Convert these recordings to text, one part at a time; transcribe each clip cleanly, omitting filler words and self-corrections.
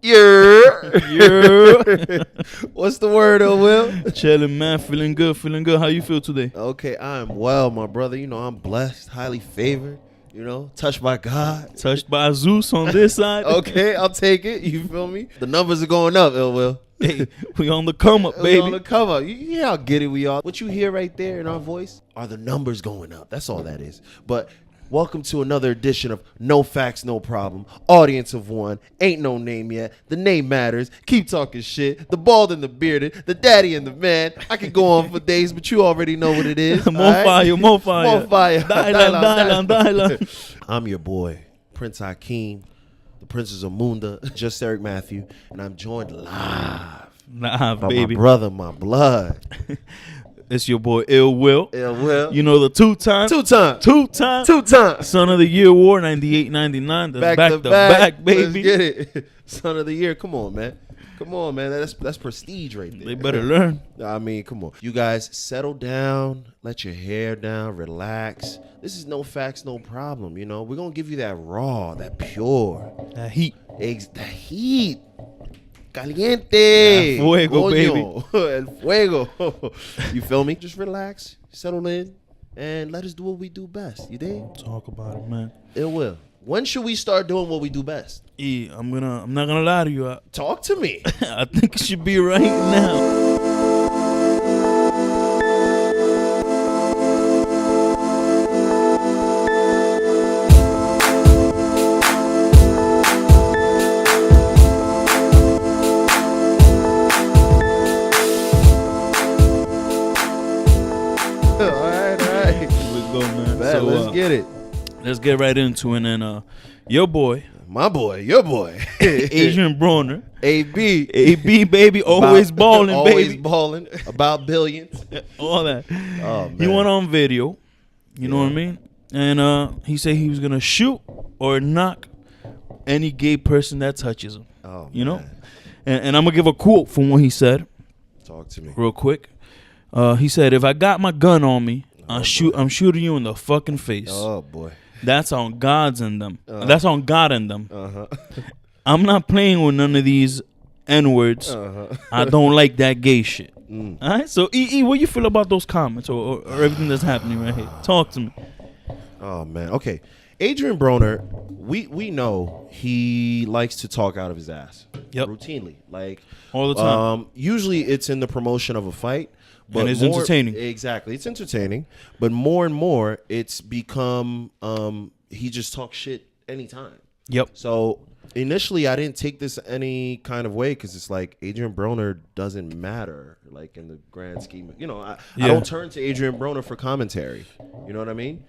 Yeah. What's the word, iLLWill? Chilling, man. Feeling good. How you feel today? Okay, I am well, my brother. You know, I'm blessed, highly favored. You know, touched by God. Touched by Zeus on this side. Okay, I'll take it. You feel me? The numbers are going up, iLLWill. Hey, we on the come up, baby. We on the come up. You hear how giddy we are. What you hear right there in our voice are the numbers going up. That's all that is. But welcome to another edition of No Facts, No Problem. Audience of one. Ain't no name yet. The name matters. Keep talking shit. The bald and the bearded. The daddy and the man. I could go on for days, but you already know what it is. More fire. More fire. Dylan. I'm your boy, Prince Hakeem, the Princess of Munda, JussEricMatthew, and I'm joined live by baby. my brother, my blood. It's your boy iLLWill. iLLWill. You know the two-time Son of the Year Award, 98-99. That's back to back, baby. Let's get it. Son of the Year. Come on, man. That's prestige right there. They better learn. I mean, come on. You guys settle down, let your hair down, relax. This is No Facts, No Problem. You know, we're going to give you that raw, that pure. That heat. That heat. Caliente. El fuego, baby. El fuego. You feel me? Just relax, settle in, and let us do what we do best. You dig? Talk about it, man. iLLWill. When should we start doing what we do best? I'm not gonna lie to you. Talk to me. I think it should be right now. Let's get it. Let's get right into it. And your boy, Adrien Broner, AB, baby, always balling, baby, always balling, about billions, all that. Oh, man. He went on video, you know what I mean, and he said he was gonna shoot or knock any gay person that touches him. Oh, you know, man. And I'm gonna give a quote from what he said. Talk to me real quick. He said, "If I got my gun on me, I'm shooting you in the fucking face." Oh boy, that's on God's in them. That's on God in them. I'm not playing with none of these N-words. I don't like that gay shit. All right. So, what you feel about those comments or everything that's happening right here? Talk to me. Oh man. Okay, Adrien Broner. We know he likes to talk out of his ass. Yep. Routinely, like all the time. Usually, it's in the promotion of a fight. But and it's entertaining. Exactly. It's entertaining. But more and more, it's become he just talks shit anytime. Yep. So initially, I didn't take this any kind of way because it's like Adrien Broner doesn't matter, like in the grand scheme. You know, I don't turn to Adrien Broner for commentary. You know what I mean?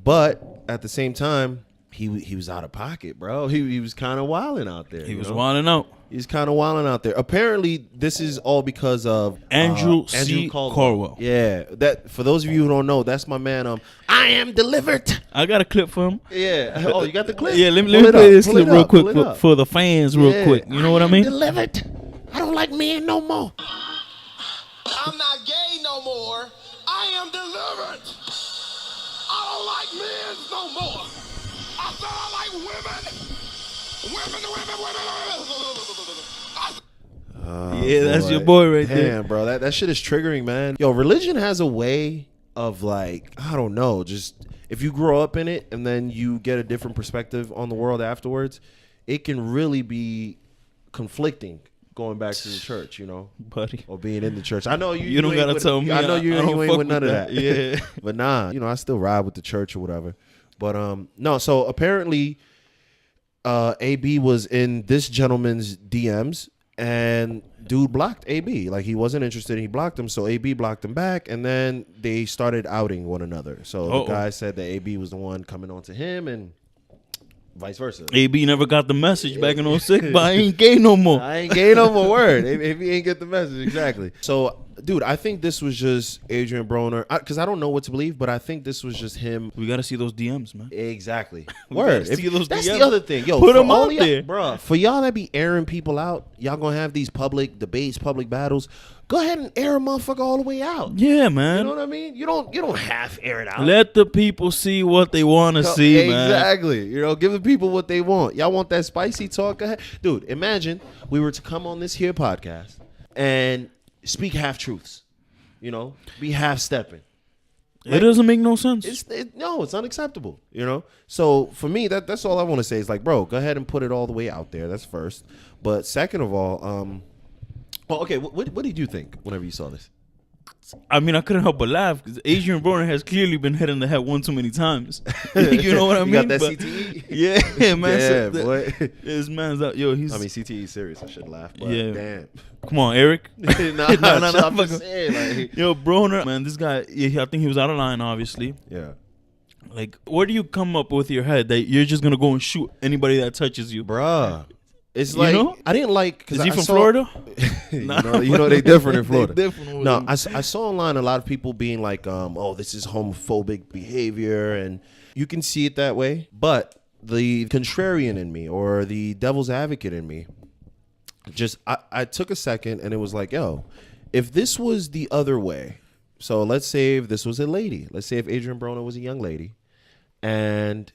But at the same time, he was out of pocket, bro. He was kind of wilding out there. He was wilding out. He's kind of wilding out there. Apparently, this is all because of Andrew Caldwell. Yeah, that for those of you who don't know, that's my man. I am delivered. I got a clip for him. Yeah. Oh, you got the clip? Yeah. Let me play this clip real quick for the fans, real quick. You know what I mean? Delivered. I don't like men no more. I'm not gay no more. I am delivered. I don't like men no more. I said I like women. Yeah, that's your boy right there. Damn, bro, that shit is triggering, man. Yo, religion has a way of, like, I don't know, just if you grow up in it and then you get a different perspective on the world afterwards, it can really be conflicting going back to the church, you know, buddy, or being in the church. I know you don't gotta tell me. I know you ain't with none of that. Yeah, but nah, you know, I still ride with the church or whatever. But no, so apparently, AB was in this gentleman's DMs. And dude blocked AB. Like, he wasn't interested. He blocked him. So AB blocked him back. And then they started outing one another. So the guy said that AB was the one coming on to him and vice versa. AB never got the message back in 06, but I ain't gay no more. I ain't gay no more. Word. AB ain't get the message. Exactly. So Dude, I think this was just Adrien Broner, because I don't know what to believe, but I think this was just him. We got to see those DMs, man. Exactly. We Word. gotta see those That's DMs. the other thing. Yo, Put for 'em all out y'all- there. Bruh, for y'all that be airing people out, y'all gonna have these public debates, public battles. Go ahead and air a motherfucker all the way out. Yeah, man. You know what I mean? You don't half air it out. Let the people see what they want to see, man. Exactly. You know, give the people what they want. Y'all want that spicy talk? Go ahead. Dude, imagine we were to come on this here podcast and speak half truths. You know, be half stepping. It doesn't make no sense. It's unacceptable. You know. So for me, that's all I want to say is like, bro, go ahead and put it all the way out there. That's first. But second of all, well, okay, what did you think whenever you saw this? I mean, I couldn't help but laugh because Adrien Broner has clearly been hit in the head one too many times. You know what I mean? You got that But- CTE? Yeah, man. Yeah, So boy. This man's out. Yo, he's. I mean, CTE is serious. I should laugh, but Yeah. damn. Come on, Eric. nah, I'm just saying, like, Yo, Broner, man, this guy, yeah, I think he was out of line, obviously. yeah. Like, where do you come up with your head that you're just going to go and shoot anybody that touches you? Bruh. It's You like, know? I didn't like, because Is he from Florida? you know they different in Florida. They different over No, there. I saw online a lot of people being like, oh, this is homophobic behavior, and you can see it that way. But the contrarian in me, or the devil's advocate in me, just I took a second and it was like, yo, if this was the other way, so let's say if this was a lady, let's say if Adrien Broner was a young lady, and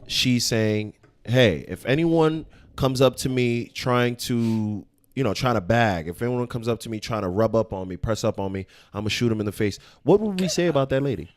she's saying, hey, if anyone comes up to me trying to bag, if anyone comes up to me trying to rub up on me, press up on me, I'm gonna shoot him in the face. What would we say about that lady?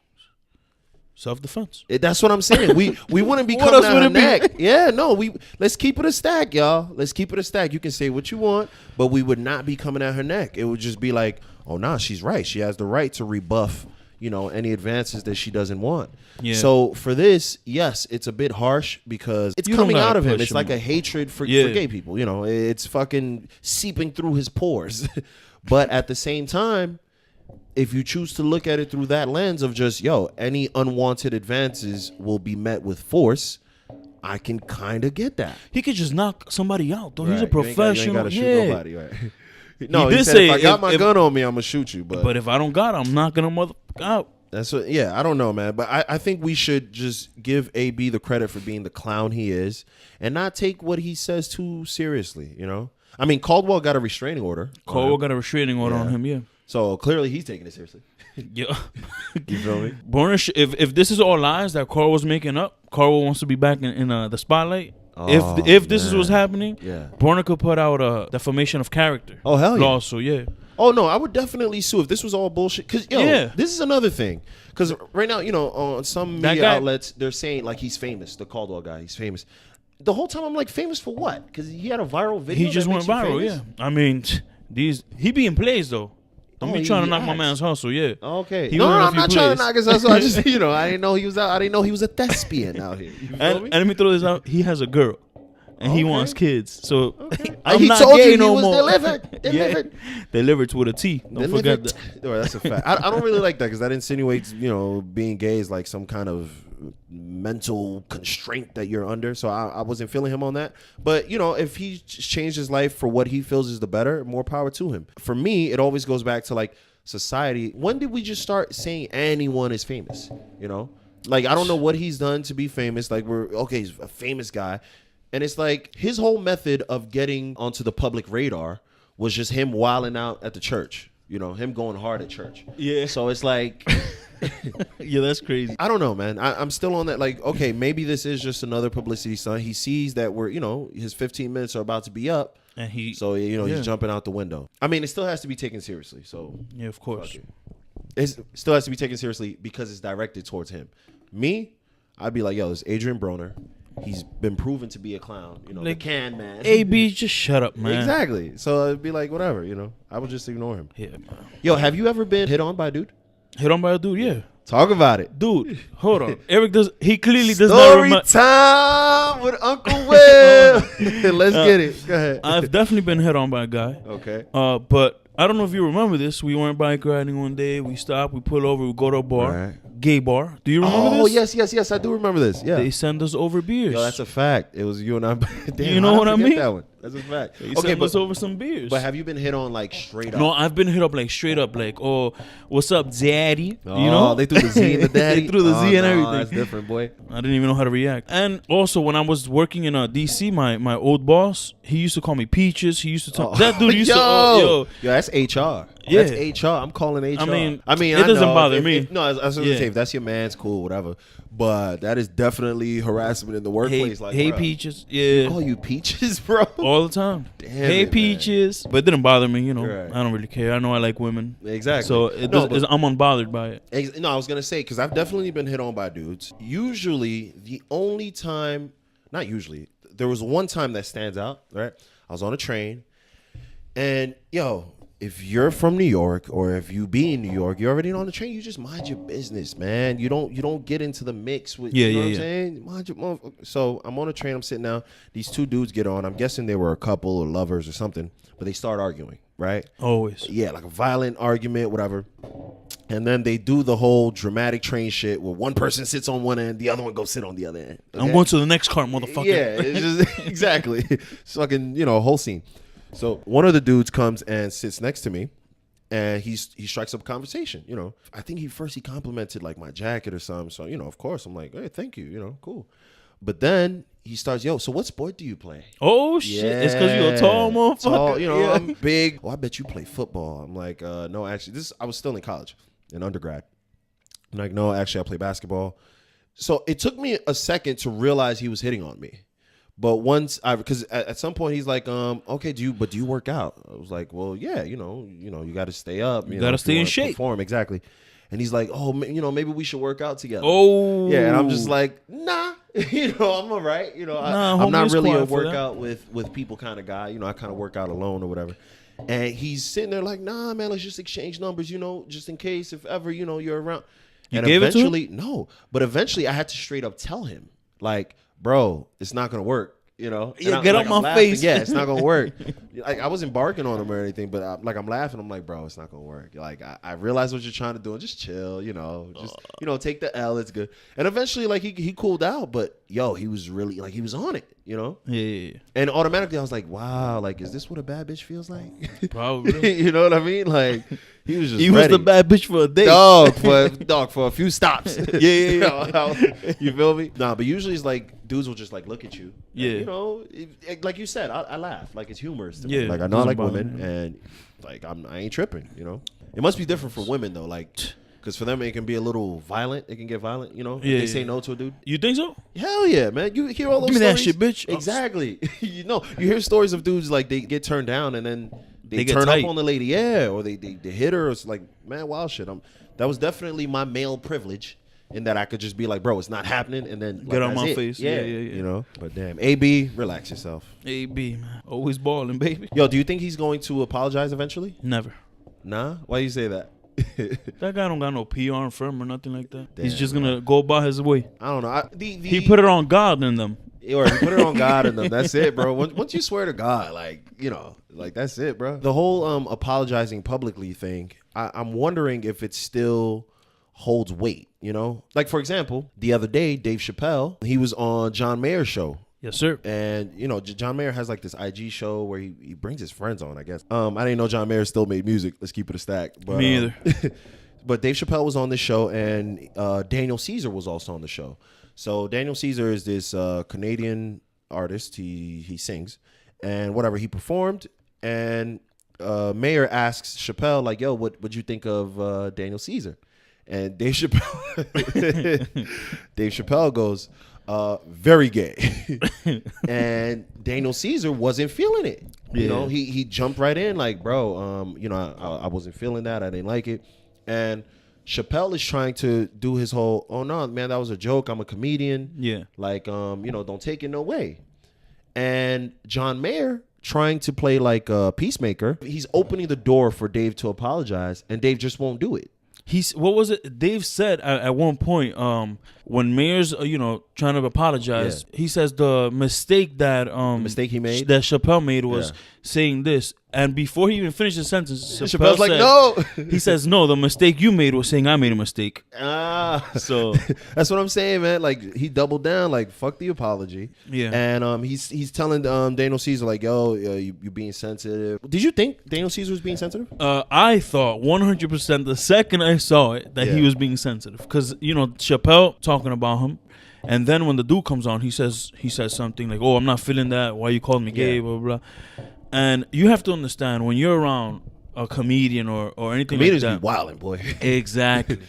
Self-defense. That's what I'm saying. We wouldn't be What coming else at would her it be? neck. Yeah, no, let's keep it a stack, y'all. Let's keep it a stack. You can say what you want, but we would not be coming at her neck. It would just be like, oh nah, she's right. She has the right to rebuff, any advances that she doesn't want. Yeah. So for this, yes, it's a bit harsh because it's You don't coming gotta out of him. push It's him. like a hatred for Yeah. gay people. It's fucking seeping through his pores. But at the same time, if you choose to look at it through that lens of just, any unwanted advances will be met with force, I can kind of get that. He could just knock somebody out, though. He's a Right. You ain't professional. gotta shoot Yeah. nobody, right? No, He he did said say if I got my if- gun on me, I'm gonna shoot you. But if I don't got him, I'm knocking a motherfucker out. That's what. Yeah, I don't know, man. But I think we should just give AB the credit for being the clown he is, and not take what he says too seriously. I mean, Caldwell got a restraining order. on Caldwell him. got a restraining order on him, yeah. So clearly he's taking it seriously. Yeah. You feel me? Broner, if this is all lies that Carl was making up, Carl wants to be back in the spotlight. Oh, if this is man. what's happening, Yeah. Broner could put out a defamation of character. Oh, hell yeah. lawsuit, yeah. Oh no, I would definitely sue if this was all bullshit. Cause this is another thing. Cause right now, on some That media guy- outlets, they're saying like he's famous. The Caldwell guy, he's famous. The whole time I'm like, famous for what? Because he had a viral video. He just that went makes you viral, famous? yeah. I mean, he be in plays though. Don't Oh, be he trying to knock my acts. man's hustle, yeah. Okay. He No, went in a I'm few not trying to plays. knock his hustle. I just, I didn't know he was out. I didn't know he was a thespian out here. You feel And me? let me throw this out. He has a girl, and he Okay. wants kids. So Okay. I'm He not told gay you he no was more. delivered. Delivered. Delivered with a T. Don't forget that. Oh, that's a fact. I don't really like that because that insinuates, being gay is like some kind of mental constraint that you're under. So I wasn't feeling him on that. But, if he changed his life for what he feels is the better, more power to him. For me, it always goes back to like society. When did we just start saying anyone is famous? Like, I don't know what he's done to be famous. Like, he's a famous guy. And it's like his whole method of getting onto the public radar was just him wilding out at the church. Him going hard at church. Yeah. So it's like, Yeah, that's crazy. I don't know, man. I'm still on that. Like, okay, maybe this is just another publicity stunt. He sees that his 15 minutes are about to be up. And he, So, Yeah. he's jumping out the window. I mean, it still has to be taken seriously. So yeah, of course. fuck it. It still has to be taken seriously because it's directed towards him. Me, I'd be like, yo, this Adrien Broner. He's been proven to be a clown. The Like, can man. AB, just shut up, man. Exactly. So it'd be like, whatever, I would just ignore him. Yeah, man. Yo, have you ever been hit on by a dude? Hit on by a dude, yeah. Talk about it. Dude, hold on. Eric he clearly does not Story remember. time with Uncle Will. Let's get it. Go ahead. I've definitely been hit on by a guy. Okay. But I don't know if you remember this. We went bike riding one day. We stopped. We pull over. We go to a bar, Right. gay bar. Do you remember Oh, this? yes. I do remember this. Yeah. They send us over beers. Yo, that's a fact. It was you and I. Damn, You know how'd what I forget mean? That one. That's a fact. He sent us over some beers. But have you been hit on like straight up? No, I've been hit up like straight up, like, oh, what's up, daddy? Oh, you know, they threw the Z in the daddy. They threw the Z and everything. That's different, boy. I didn't even know how to react. And also, when I was working in DC, my old boss, he used to call me Peaches. He used to talk. That dude used to. Yo, that's HR. Yeah. That's HR. I'm calling HR. I mean, it doesn't bother me. No, I was gonna say, if that's your man's, cool, whatever. But that is definitely harassment in the workplace. Hey, bro, Peaches. Yeah. I call you Peaches, bro. All the time. Damn hey, Peaches. But it didn't bother me, you know. Right. I don't really care. I know I like women. Exactly. So I'm unbothered by it. No, I was gonna say, because I've definitely been hit on by dudes. Usually, the only time, not usually, there was one time that stands out. Right, I was on a train, and if you're from New York, or if you be in New York, you're already on the train. You just mind your business, man. You don't get into the mix with. You know what I'm saying? Mind your motherfucker. So I'm on a train. I'm sitting down. These two dudes get on. I'm guessing they were a couple or lovers or something. But they start arguing, right? Always. Yeah, like a violent argument, whatever. And then they do the whole dramatic train shit where one person sits on one end, the other one goes sit on the other end. Okay? I'm going to the next car, motherfucker. Yeah, it's just, exactly. It's fucking, whole scene. So one of the dudes comes and sits next to me, and he strikes up a conversation. I think he complimented like my jacket or something. So of course I'm like, hey, thank you. Cool. But then he starts, so what sport do you play? Oh shit! Yeah. It's because you're a tall motherfucker. I'm big. Oh, I bet you play football. I'm like, no, actually, I was still in college, in undergrad. I'm like, no, actually, I play basketball. So it took me a second to realize he was hitting on me. But because at some point he's like, okay, do you work out? I was like, well, yeah, you got to stay up. You got to stay in shape. Perform, exactly. And he's like, oh, maybe we should work out together. Oh. Yeah, and I'm just like, nah, I'm all right. I'm not really a workout with people kind of guy. I kind of work out alone or whatever. And he's sitting there like, nah, man, let's just exchange numbers, just in case if ever, you're around. You gave it to him? No, but eventually I had to straight up tell him, like, bro, it's not going to work. Get out my face. Yeah, it's not gonna work. Like, I wasn't barking on him or anything, but I'm laughing. I'm like, bro, it's not gonna work. Like, I realize what you're trying to do, and just chill. Just take the L. It's good. And eventually, like, he cooled out, but he was really like, he was on it. Yeah. And automatically, I was like, wow, like, is this what a bad bitch feels like? Probably. You know what I mean? Like, he was just ready. Was the bad bitch for a day. Dog, for a few stops. Yeah. You feel me? Nah, but usually it's like dudes will just like look at you. Yeah. And, like you said, I laugh. Like, it's humorous to me. Like, I know I like women, and like I ain't tripping. It must be different for women though. Like, because for them it can be a little violent. It can get violent. If they say no to a dude. You think so? Hell yeah, man. You hear all those Give me stories. that shit, bitch. Exactly. You hear stories of dudes like they get turned down and then they get turn tight up on the lady, yeah, or they hit her. It's like, man, wild shit. That was definitely my male privilege, in that I could just be like, bro, it's not happening, and then get on my face. Yeah. But damn, AB, relax yourself. AB, man, always balling, baby. Yo, do you think he's going to apologize eventually? Never. Nah. Why you say that? That guy don't got no PR firm or nothing like that. Damn, he's just gonna go about his way. I don't know. He put it on God in them. Or he put it on God and them. That's it, bro. Once you swear to God, like, like, that's it, bro. The whole apologizing publicly thing, I'm wondering if it still holds weight, Like, for example, the other day, Dave Chappelle, he was on John Mayer's show. Yes, sir. And, John Mayer has like this IG show where he brings his friends on, I guess. I didn't know John Mayer still made music. Let's keep it a stack. But, me either. But Dave Chappelle was on this show, and Daniel Caesar was also on the show. So Daniel Caesar is this Canadian artist. He sings, and whatever, he performed, and Mayer asks Chappelle, like, yo, what'd you think of Daniel Caesar? And Dave Chappelle goes, very gay. And Daniel Caesar wasn't feeling it. He jumped right in like, bro, I wasn't feeling that. I didn't like it. And Chappelle is trying to do his whole, oh no, man, that was a joke. I'm a comedian. Yeah. Like, don't take it no way. And John Mayer, trying to play like a peacemaker, he's opening the door for Dave to apologize, and Dave just won't do it. What was it? Dave said at one point, when Mayer's trying to apologize, he says the mistake that mistake he made, that Chappelle made was saying this, and before he even finished the sentence, Chappelle's like, no. He says, no, the mistake you made was saying I made a mistake. So that's what I'm saying, man. Like, he doubled down, like, fuck the apology. Yeah. And he's telling Daniel Caesar, like, yo, you being sensitive. Did you think Daniel Caesar was being sensitive? I thought 100% the second I saw it that he was being sensitive, because Chappelle talking about him. And then when the dude comes on, he says something like, "Oh, I'm not feeling that. Why you calling me gay?" Blah, blah, blah. And you have to understand, when you're around a comedian or anything Comedians like that, be wilding, boy. Exactly.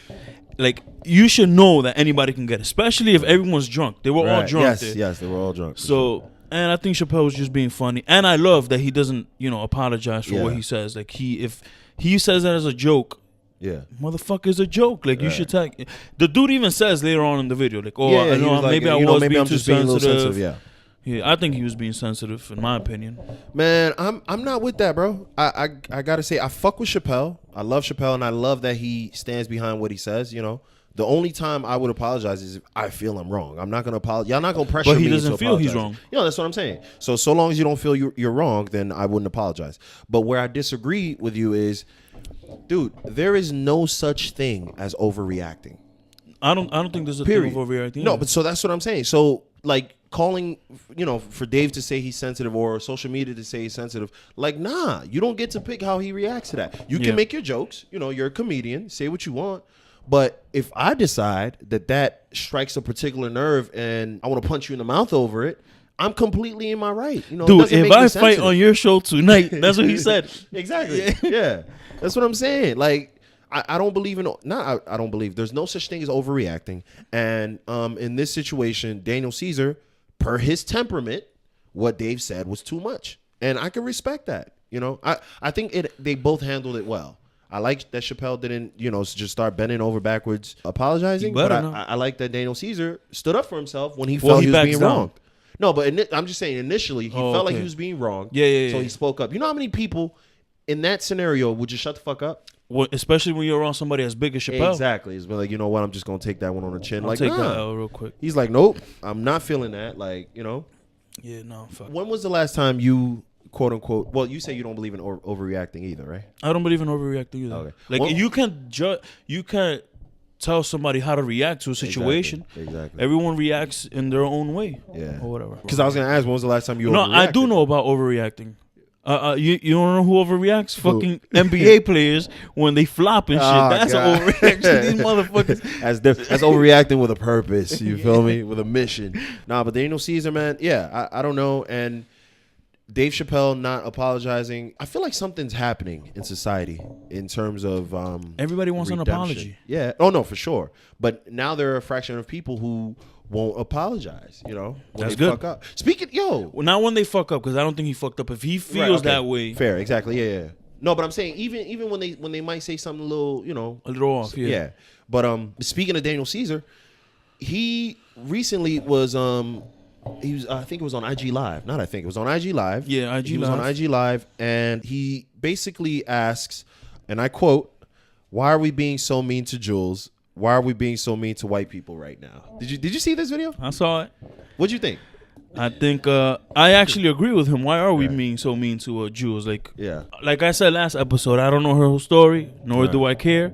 Like, you should know that anybody can get it, especially if everyone's drunk. They were all drunk. Yes, they were all drunk. So, and I think Chappelle was just being funny. And I love that he doesn't, apologize for what he says. Like, if he says that as a joke, motherfucker, is a joke. Like, you should take. The dude even says later on in the video, like, "Oh, I know, maybe I was being too sensitive." Yeah, I think he was being sensitive, in my opinion. Man, I'm not with that, bro. I gotta say, I fuck with Chappelle. I love Chappelle, and I love that he stands behind what he says. The only time I would apologize is if I feel I'm wrong. I'm not gonna apologize. Y'all not gonna pressure me. But he doesn't feel apologize. he's wrong. That's what I'm saying. So long as you don't feel you're wrong, then I wouldn't apologize. But where I disagree with you is, dude, there is no such thing as overreacting. I don't think there's a Period. thing of overreacting. No, but so that's what I'm saying. So, like, calling, for Dave to say he's sensitive or social media to say he's sensitive, like, nah, you don't get to pick how he reacts to that. You can make your jokes. You're a comedian. Say what you want. But if I decide that strikes a particular nerve and I want to punch you in the mouth over it, I'm completely in my right. Dude, if I fight on your show tonight, that's what he said. Exactly. Yeah. That's what I'm saying. Like, I don't believe in, I don't believe, there's no such thing as overreacting. And in this situation, Daniel Caesar, per his temperament, what Dave said was too much. And I can respect that. I think they both handled it well. I like that Chappelle didn't, just start bending over backwards apologizing. But I like that Daniel Caesar stood up for himself when he felt he was being wrong. No, but I'm just saying, initially, he felt like he was being wrong. Yeah. So he spoke up. You know how many people in that scenario would just shut the fuck up? Well, especially when you're around somebody as big as Chappelle. Exactly. It's been like, you know what, I'm just going to take that one on the chin. I'll take that L real quick. He's like, nope, I'm not feeling that. Like, Yeah, no, fuck. When was the last time you, quote unquote, well, you say you don't believe in overreacting either, right? I don't believe in overreacting either. Okay. Like, you can't tell somebody how to react to a situation. Exactly. Everyone reacts in their own way. Yeah. Or whatever. Because I was going to ask, when was the last time you overreacted? No, I do know about overreacting. You don't know who overreacts? Fucking NBA players when they flop and shit. That's an overreaction. These motherfuckers. That's overreacting with a purpose. You feel me? With a mission. Nah, but Daniel Caesar, man, I don't know. And Dave Chappelle not apologizing. I feel like something's happening in society in terms of everybody wants redemption. An apology. Yeah. Oh no, for sure. But now there are a fraction of people who won't apologize. When That's they good. fuck up. Speaking, well, not when they fuck up, because I don't think he fucked up. If he feels that way, fair, exactly. Yeah. No, but I'm saying even when they might say something a little, a little off. Yeah. But speaking of Daniel Caesar, he recently was he was, I think it was on IG Live. Not I think it was on IG Live. Yeah, IG Live. He was on IG Live, and he basically asks, and I quote, "Why are we being so mean to Jules? Why are we being so mean to white people right now?" Did you see this video? I saw it. What'd you think? I think I actually agree with him. Why are we being so mean to Jews? Like I said last episode, I don't know her whole story, nor do I care.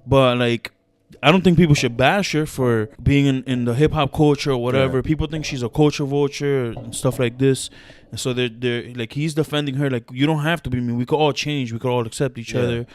But like, I don't think people should bash her for being in the hip hop culture or whatever. People think she's a culture vulture and stuff like this, and so they're like, he's defending her. Like, you don't have to be mean. We could all change. We could all accept each other,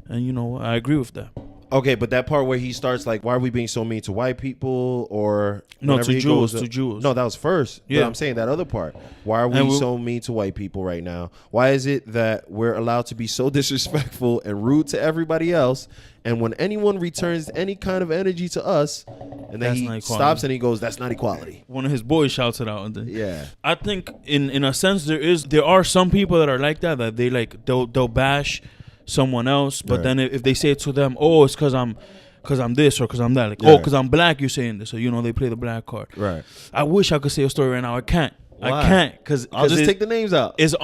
and I agree with that. Okay, but that part where he starts like, "Why are we being so mean to white people?" Or no, to Jews, to Jews. No, that was first. Yeah, but I'm saying that other part. Why are we so mean to white people right now? Why is it that we're allowed to be so disrespectful and rude to everybody else? And when anyone returns any kind of energy to us, and then he stops and he goes, "That's not equality." One of his boys shouts it out. And then, yeah, I think in a sense there are some people that are like that they like they'll bash someone else, but then if they say it to them, "Oh, it's because I'm this or because I'm that," like, "Oh, because I'm black, you're saying this," so they play the black card. Right. I wish I could say a story right now. I can't. Why? I can't because I'll just take the names out. Is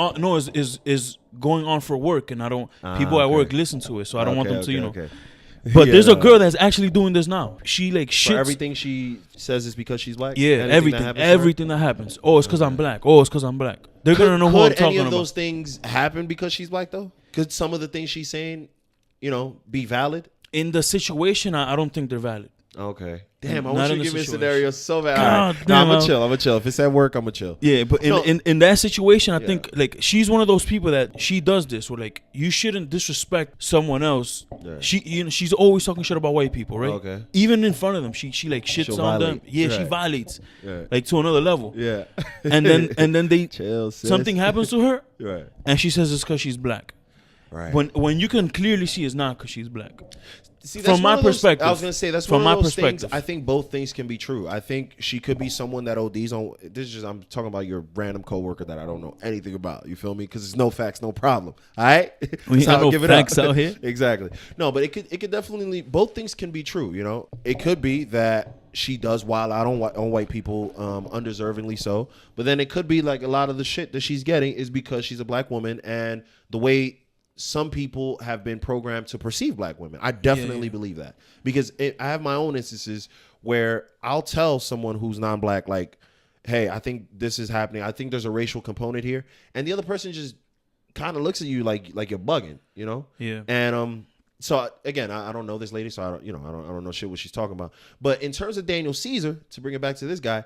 going on for work, and I don't. People at work listen to it, so I don't want them to. But Yeah, there's a no. girl that's actually doing this now. She like shits. For everything she says is because she's black. Yeah, everything that happens. Oh, it's because I'm black. Oh, it's because I'm black. They're gonna know who I'm Could talking any of about. those things happen because she's black though? Could some of the things she's saying, be valid? In the situation, I don't think they're valid. Okay. Damn, I Not want you in to the give me a situation. scenario so bad. God All right. damn, I'm I'll- gonna chill. If it's at work, I'm gonna chill. Yeah, but No. in that situation, I think like she's one of those people that she does this where like you shouldn't disrespect someone else. Yeah. She's always talking shit about white people, right? Okay. Even in front of them, she like shits She'll on violate. them. Yeah, she Right. violates Right. like to another level. Yeah. And then they Chill, sis. something happens to her, Right. and she says it's because she's black. Right. When you can clearly see it's not because she's black. See, From that's my one of those- perspective. I was gonna say that's From one of my those things. perspective. I think both things can be true. I think she could be someone that ODs on. This is just I'm talking about your random coworker that I don't know anything about. You feel me? Because it's no facts, no problem. All right. We ain't So got I'll no give it facts up. out here. Exactly. No, but it could definitely both things can be true. It could be that she does wild out on white people, undeservingly so. But then it could be like a lot of the shit that she's getting is because she's a black woman and the way some people have been programmed to perceive black women. I definitely believe that because I have my own instances where I'll tell someone who's non-black, like, hey, I think this is happening. I think there's a racial component here. And the other person just kind of looks at you like you're bugging, Yeah. And so again, I don't know this lady, so I don't know shit what she's talking about. But in terms of Daniel Caesar, to bring it back to this guy,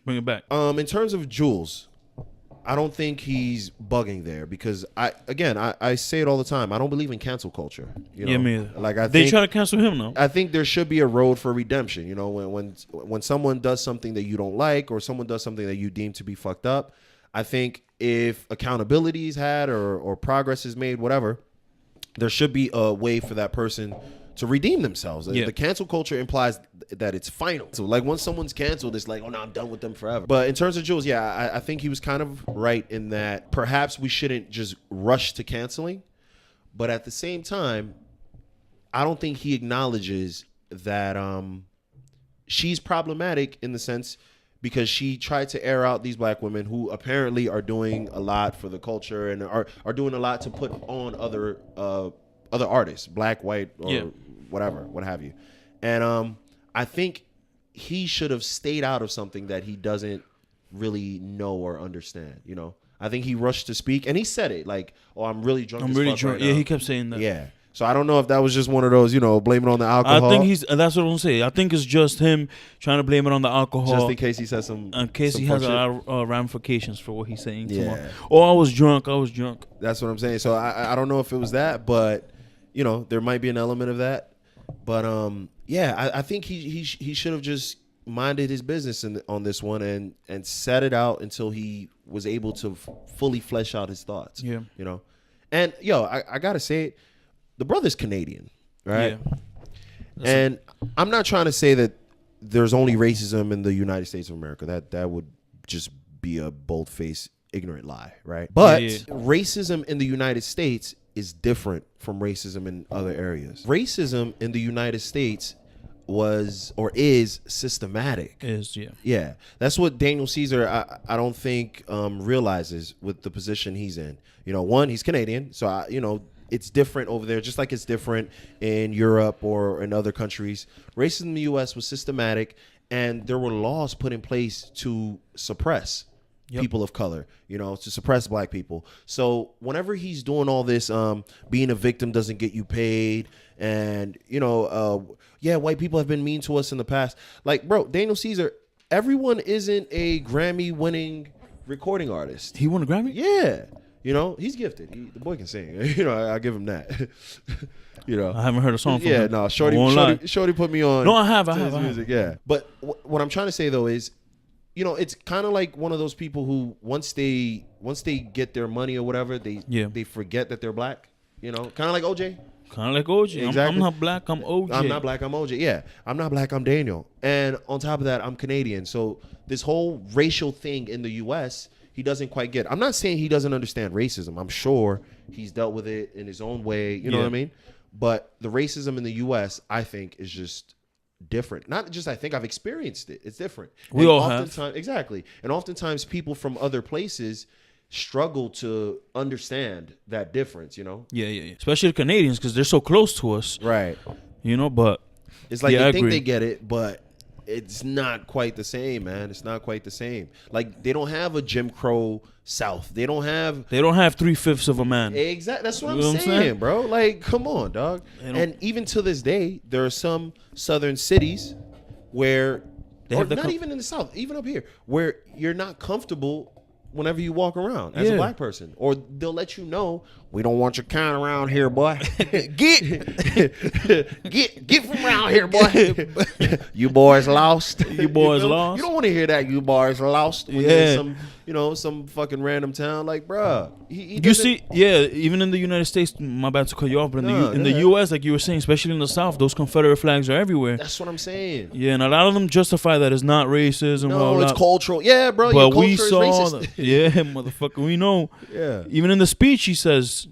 Bring it back. in terms of Jules, I don't think he's bugging there because I say it all the time. I don't believe in cancel culture. Yeah, me either. Like They try to cancel him now. I think there should be a road for redemption. When someone does something that you don't like or someone does something that you deem to be fucked up, I think if accountability is had or progress is made, whatever, there should be a way for that person to redeem themselves. Yeah. The cancel culture implies that it's final. So like once someone's canceled, it's like, oh no, I'm done with them forever. But in terms of Jules, yeah, I think he was kind of right in that perhaps we shouldn't just rush to canceling. But at the same time, I don't think he acknowledges that she's problematic in the sense because she tried to air out these black women who apparently are doing a lot for the culture and are doing a lot to put on other artists, black, white, or whatever, what have you. And I think he should have stayed out of something that he doesn't really know or understand. I think he rushed to speak, and he said it like, "Oh, I'm really drunk. I'm really drunk." Yeah, he kept saying that. Yeah. So I don't know if that was just one of those, blame it on the alcohol. I think that's what I'm saying. I think it's just him trying to blame it on the alcohol. just in case he says some. In case some he has a fuck shit. lot of ramifications for what he's saying tomorrow. Yeah. Oh, I was drunk. That's what I'm saying. So I don't know if it was that, but there might be an element of that. But I think he should have just minded his business on this one and set it out until he was able to fully flesh out his thoughts. Yeah. And I gotta say it, the brother's Canadian, right? Yeah. And I'm not trying to say that there's only racism in the United States of America. That would just be a bold-faced, ignorant lie, right? But racism in the United States is different from racism in other areas. Racism in the United States was or is systematic. Yeah, that's what Daniel Caesar I don't think realizes with the position he's in. One, he's Canadian, so it's different over there, just like it's different in Europe or in other countries. Racism in the U.S. was systematic, and there were laws put in place to suppress people of color, to suppress black people. So whenever he's doing all this, being a victim doesn't get you paid, and white people have been mean to us in the past. Like, bro, Daniel Caesar, everyone isn't a Grammy-winning recording artist. He won a Grammy? Yeah. He's gifted. The boy can sing. I give him that. I haven't heard a song from him. Yeah, no, Shorty put me on. No, I have. Music, yeah. But what I'm trying to say though is, it's kind of like one of those people who once they get their money or whatever, they forget that they're black. Kind of like OJ. Kind of like OJ. Exactly. I'm not black. I'm OJ. I'm not black. I'm OJ. Yeah, I'm not black. I'm Daniel. And on top of that, I'm Canadian. So this whole racial thing in the U.S. he doesn't quite get. I'm not saying he doesn't understand racism. I'm sure he's dealt with it in his own way. You know what I mean? But the racism in the U.S., I think, is just different. Not just I think, I've experienced it. It's different. We all have. Exactly. And oftentimes people from other places struggle to understand that difference, Yeah. Especially the Canadians because they're so close to us. Right. You know, but It's like yeah, they I think agree. they get it, but it's not quite the same, man. It's not quite the same. Like they don't have a Jim Crow South. They don't have 3/5 of a man. exactly. That's what You I'm know what I'm saying, saying? bro. Like, come on, dog. And even to this day, there are some southern cities where, They or have the not even in the South, even up here, where you're not comfortable whenever you walk around as a black person, or they'll let you know, we don't want your kind around here, boy. get from around here, boy. You boys lost. You boys know? lost. You don't want to hear that. You boys lost. When you're in some some fucking random town, like, bruh. You see, even in the United States, my bad to cut you off, but in the U.S., like you were saying, especially in the South, those Confederate flags are everywhere. That's what I'm saying. Yeah, and a lot of them justify that it's not racism. No, it's cultural. Yeah, bro. But your culture we is saw, racist. yeah, motherfucker, we know. Yeah. Even in the speech, he says,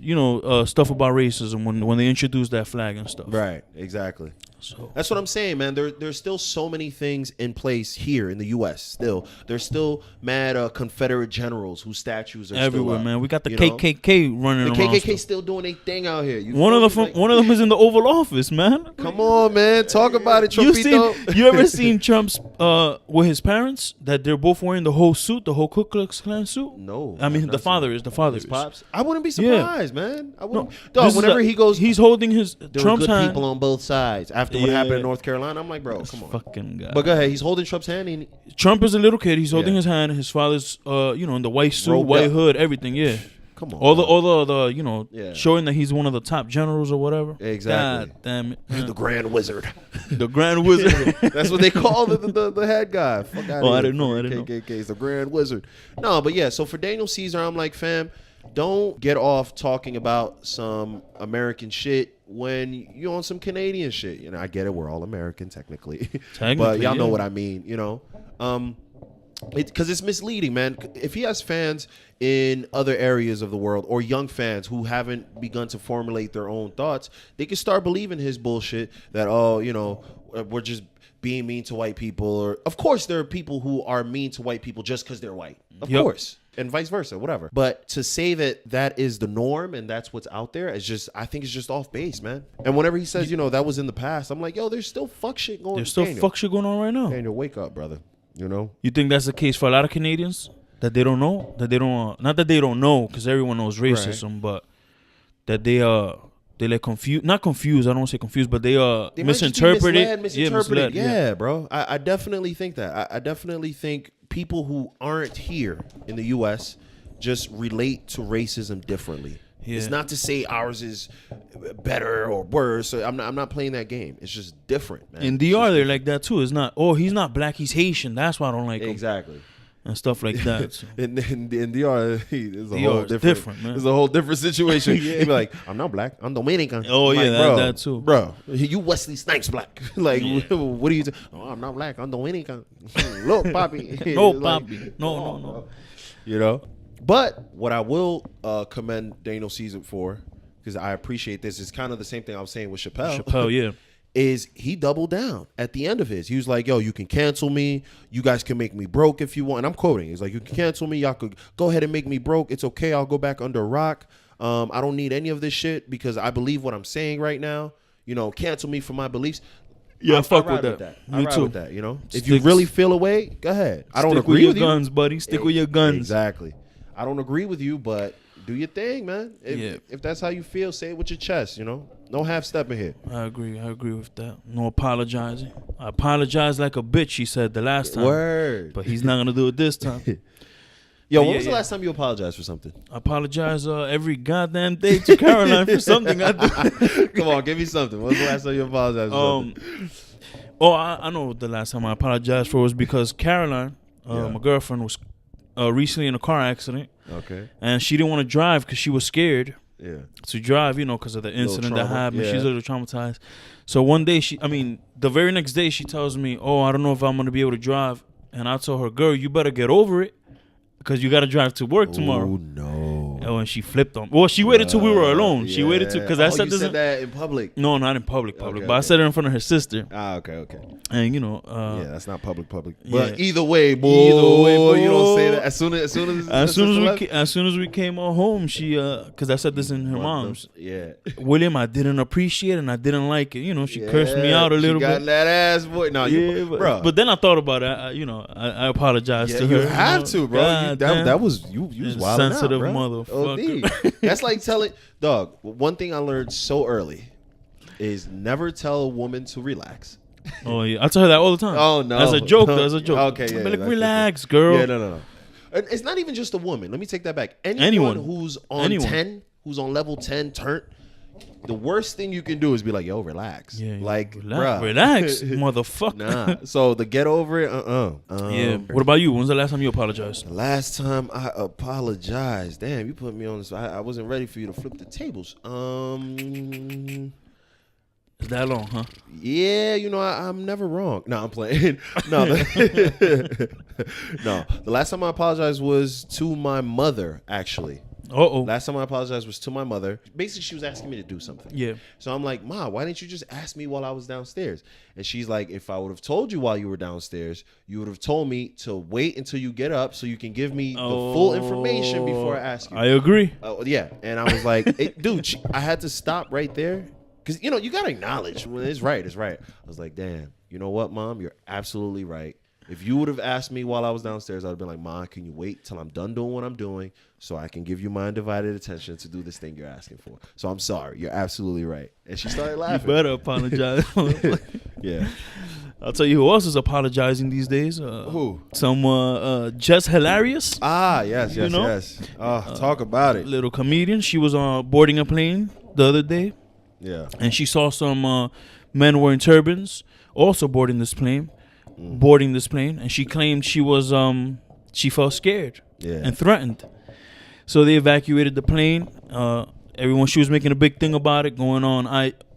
stuff about racism when they introduce that flag and stuff. Right. Exactly. So that's what I'm saying, man. There's still so many things in place here in the U.S. Still, there's still mad Confederate generals whose statues are everywhere, still up, man. We got the KKK running around. The KKK still doing their thing out here. One of them is in the Oval Office, man. Come on, man. Talk about it, Trumpito. You ever seen Trump's with his parents that they're both wearing the whole suit, the whole Ku Klux Klan suit? No, I mean the father is. His pops. I wouldn't be surprised, man. I wouldn't. Dog, whenever he goes, he's holding his Trump's good hand. people on both sides. After what happened in North Carolina, I'm like, bro, come on, fucking guy. But go ahead. He's holding Trump's hand. And Trump is a little kid. He's holding his hand. His father's, in the white suit, white hood, everything. Yeah. Come on. All the showing that he's one of the top generals or whatever. Exactly. God damn it. The Grand Wizard. The Grand Wizard. That's what they call the head guy. Fuck out of here. I didn't know. KKK is the Grand Wizard. No, but yeah. So for Daniel Caesar, I'm like, fam, don't get off talking about some American shit when you're on some Canadian shit. I get it. We're all American technically, but y'all know what I mean. Because it's misleading, man. If he has fans in other areas of the world or young fans who haven't begun to formulate their own thoughts, they can start believing his bullshit that, we're just being mean to white people. Or, of course, there are people who are mean to white people just because they're white. Of course. And vice versa, whatever. But to say that is the norm and that's what's out there, I think it's just off base, man. And whenever he says, that was in the past, I'm like, yo, there's still fuck shit going on. There's still fuck shit going on right now. Daniel, wake up, brother. You think that's the case for a lot of Canadians? That they don't know? That they don't... Not that they don't know, because everyone knows racism, but that they like confused... Not confused, I don't want to say confused, but they misinterpret it. Misinterpret it. Yeah, bro. I definitely think that. I definitely think people who aren't here in the U.S. just relate to racism differently. Yeah. It's not to say ours is better or worse. I'm not playing that game. It's just different, man. In DR, they're like that too. It's not, he's not black, he's Haitian. That's why I don't like him. Exactly. And stuff like that. So. in DR, it's a whole different, man. It's a whole different situation. He'd be like, I'm not black. I'm Dominican. Oh, I'm yeah, like, bro, that too. Bro, you Wesley Snipes black. Like, what are you doing? Oh, I'm not black. I'm Dominican. Look, papi. No, like, papi. No. But what I will commend Daniel Caesar for, because I appreciate this, is kind of the same thing I was saying with Chappelle. Yeah. Is he doubled down at the end of his. He was like, yo, you can cancel me. You guys can make me broke if you want. And I'm quoting. He's like, you can cancel me. Y'all could go ahead and make me broke. It's okay. I'll go back under a rock. I don't need any of this shit because I believe what I'm saying right now. Cancel me for my beliefs. Yeah, I fuck with that. I ride with that, If you really feel away, go ahead. I don't agree with you. Stick with your guns, buddy. Stick with your guns. Exactly. I don't agree with you, but do your thing, man. If that's how you feel, say it with your chest, No half stepping here. I agree with that. No apologizing. I apologized like a bitch, he said the last time. Word. But he's not going to do it this time. Yo, when was the last time you apologized for something? I apologize every goddamn day to Caroline for something I do. Come on, give me something. When was the last time you apologized for something? I know the last time I apologized for was because Caroline, my girlfriend, was recently in a car accident. Okay. And she didn't want to drive because she was scared to drive, because of the incident that happened. She's a little traumatized. So one day, the very next day, she tells me, I don't know if I'm going to be able to drive. And I told her, girl, you better get over it because you got to drive to work tomorrow. Oh, no. Oh, and she flipped on. Well, she waited till we were alone. She waited till because I said you this. Said that in public. No, not in public, Okay, but I said it in front of her sister. Ah, okay. And Yeah, that's not public. Yeah. But either way, boy, you don't say that. As soon as we came home, she because I said this in her mom's. Yeah, William, I didn't appreciate it and I didn't like it. She cursed me out a little she got bit. that ass, boy. No, bro. But then I thought about it. I apologized to her. You have to, bro. That was you was wild, sensitive bro. motherfucker. That's like telling dog. One thing I learned so early is never tell a woman to relax. Oh yeah, I tell her that all the time. Oh no, as a joke. As a joke. Okay, yeah. Like, relax, girl. Yeah, no. It's not even just a woman. Let me take that back. Anyone who's on 10, who's on level 10, turn. The worst thing you can do is be like, yo, relax. Yeah, like, relax, motherfucker. Nah. So the get over it, yeah. What about you? When's the last time you apologized? The last time I apologized. Damn, you put me on this. I wasn't ready for you to flip the tables. Is that long, huh? Yeah, I'm never wrong. No, I'm playing. No, no. The last time I apologized was to my mother, actually. Last time I apologized was to my mother. Basically, she was asking me to do something. Yeah. So I'm like, Ma, why didn't you just ask me while I was downstairs? And she's like, if I would have told you while you were downstairs, you would have told me to wait until you get up so you can give me the full information before I ask you. I agree. Yeah. And I was like, dude, I had to stop right there. Because, you got to acknowledge when it's right. It's right. I was like, damn, you know what, Mom? You're absolutely right. If you would have asked me while I was downstairs, I would have been like, Ma, can you wait till I'm done doing what I'm doing so I can give you my undivided attention to do this thing you're asking for? So I'm sorry. You're absolutely right. And she started laughing. You better apologize. Yeah. I'll tell you who else is apologizing these days. Who? Some Just Hilarious. Ah, yes. Talk about it. Little comedian. She was boarding a plane the other day. Yeah. And she saw some men wearing turbans also boarding this plane. And she claimed she felt scared and threatened. So they evacuated the plane. She was making a big thing about it, going on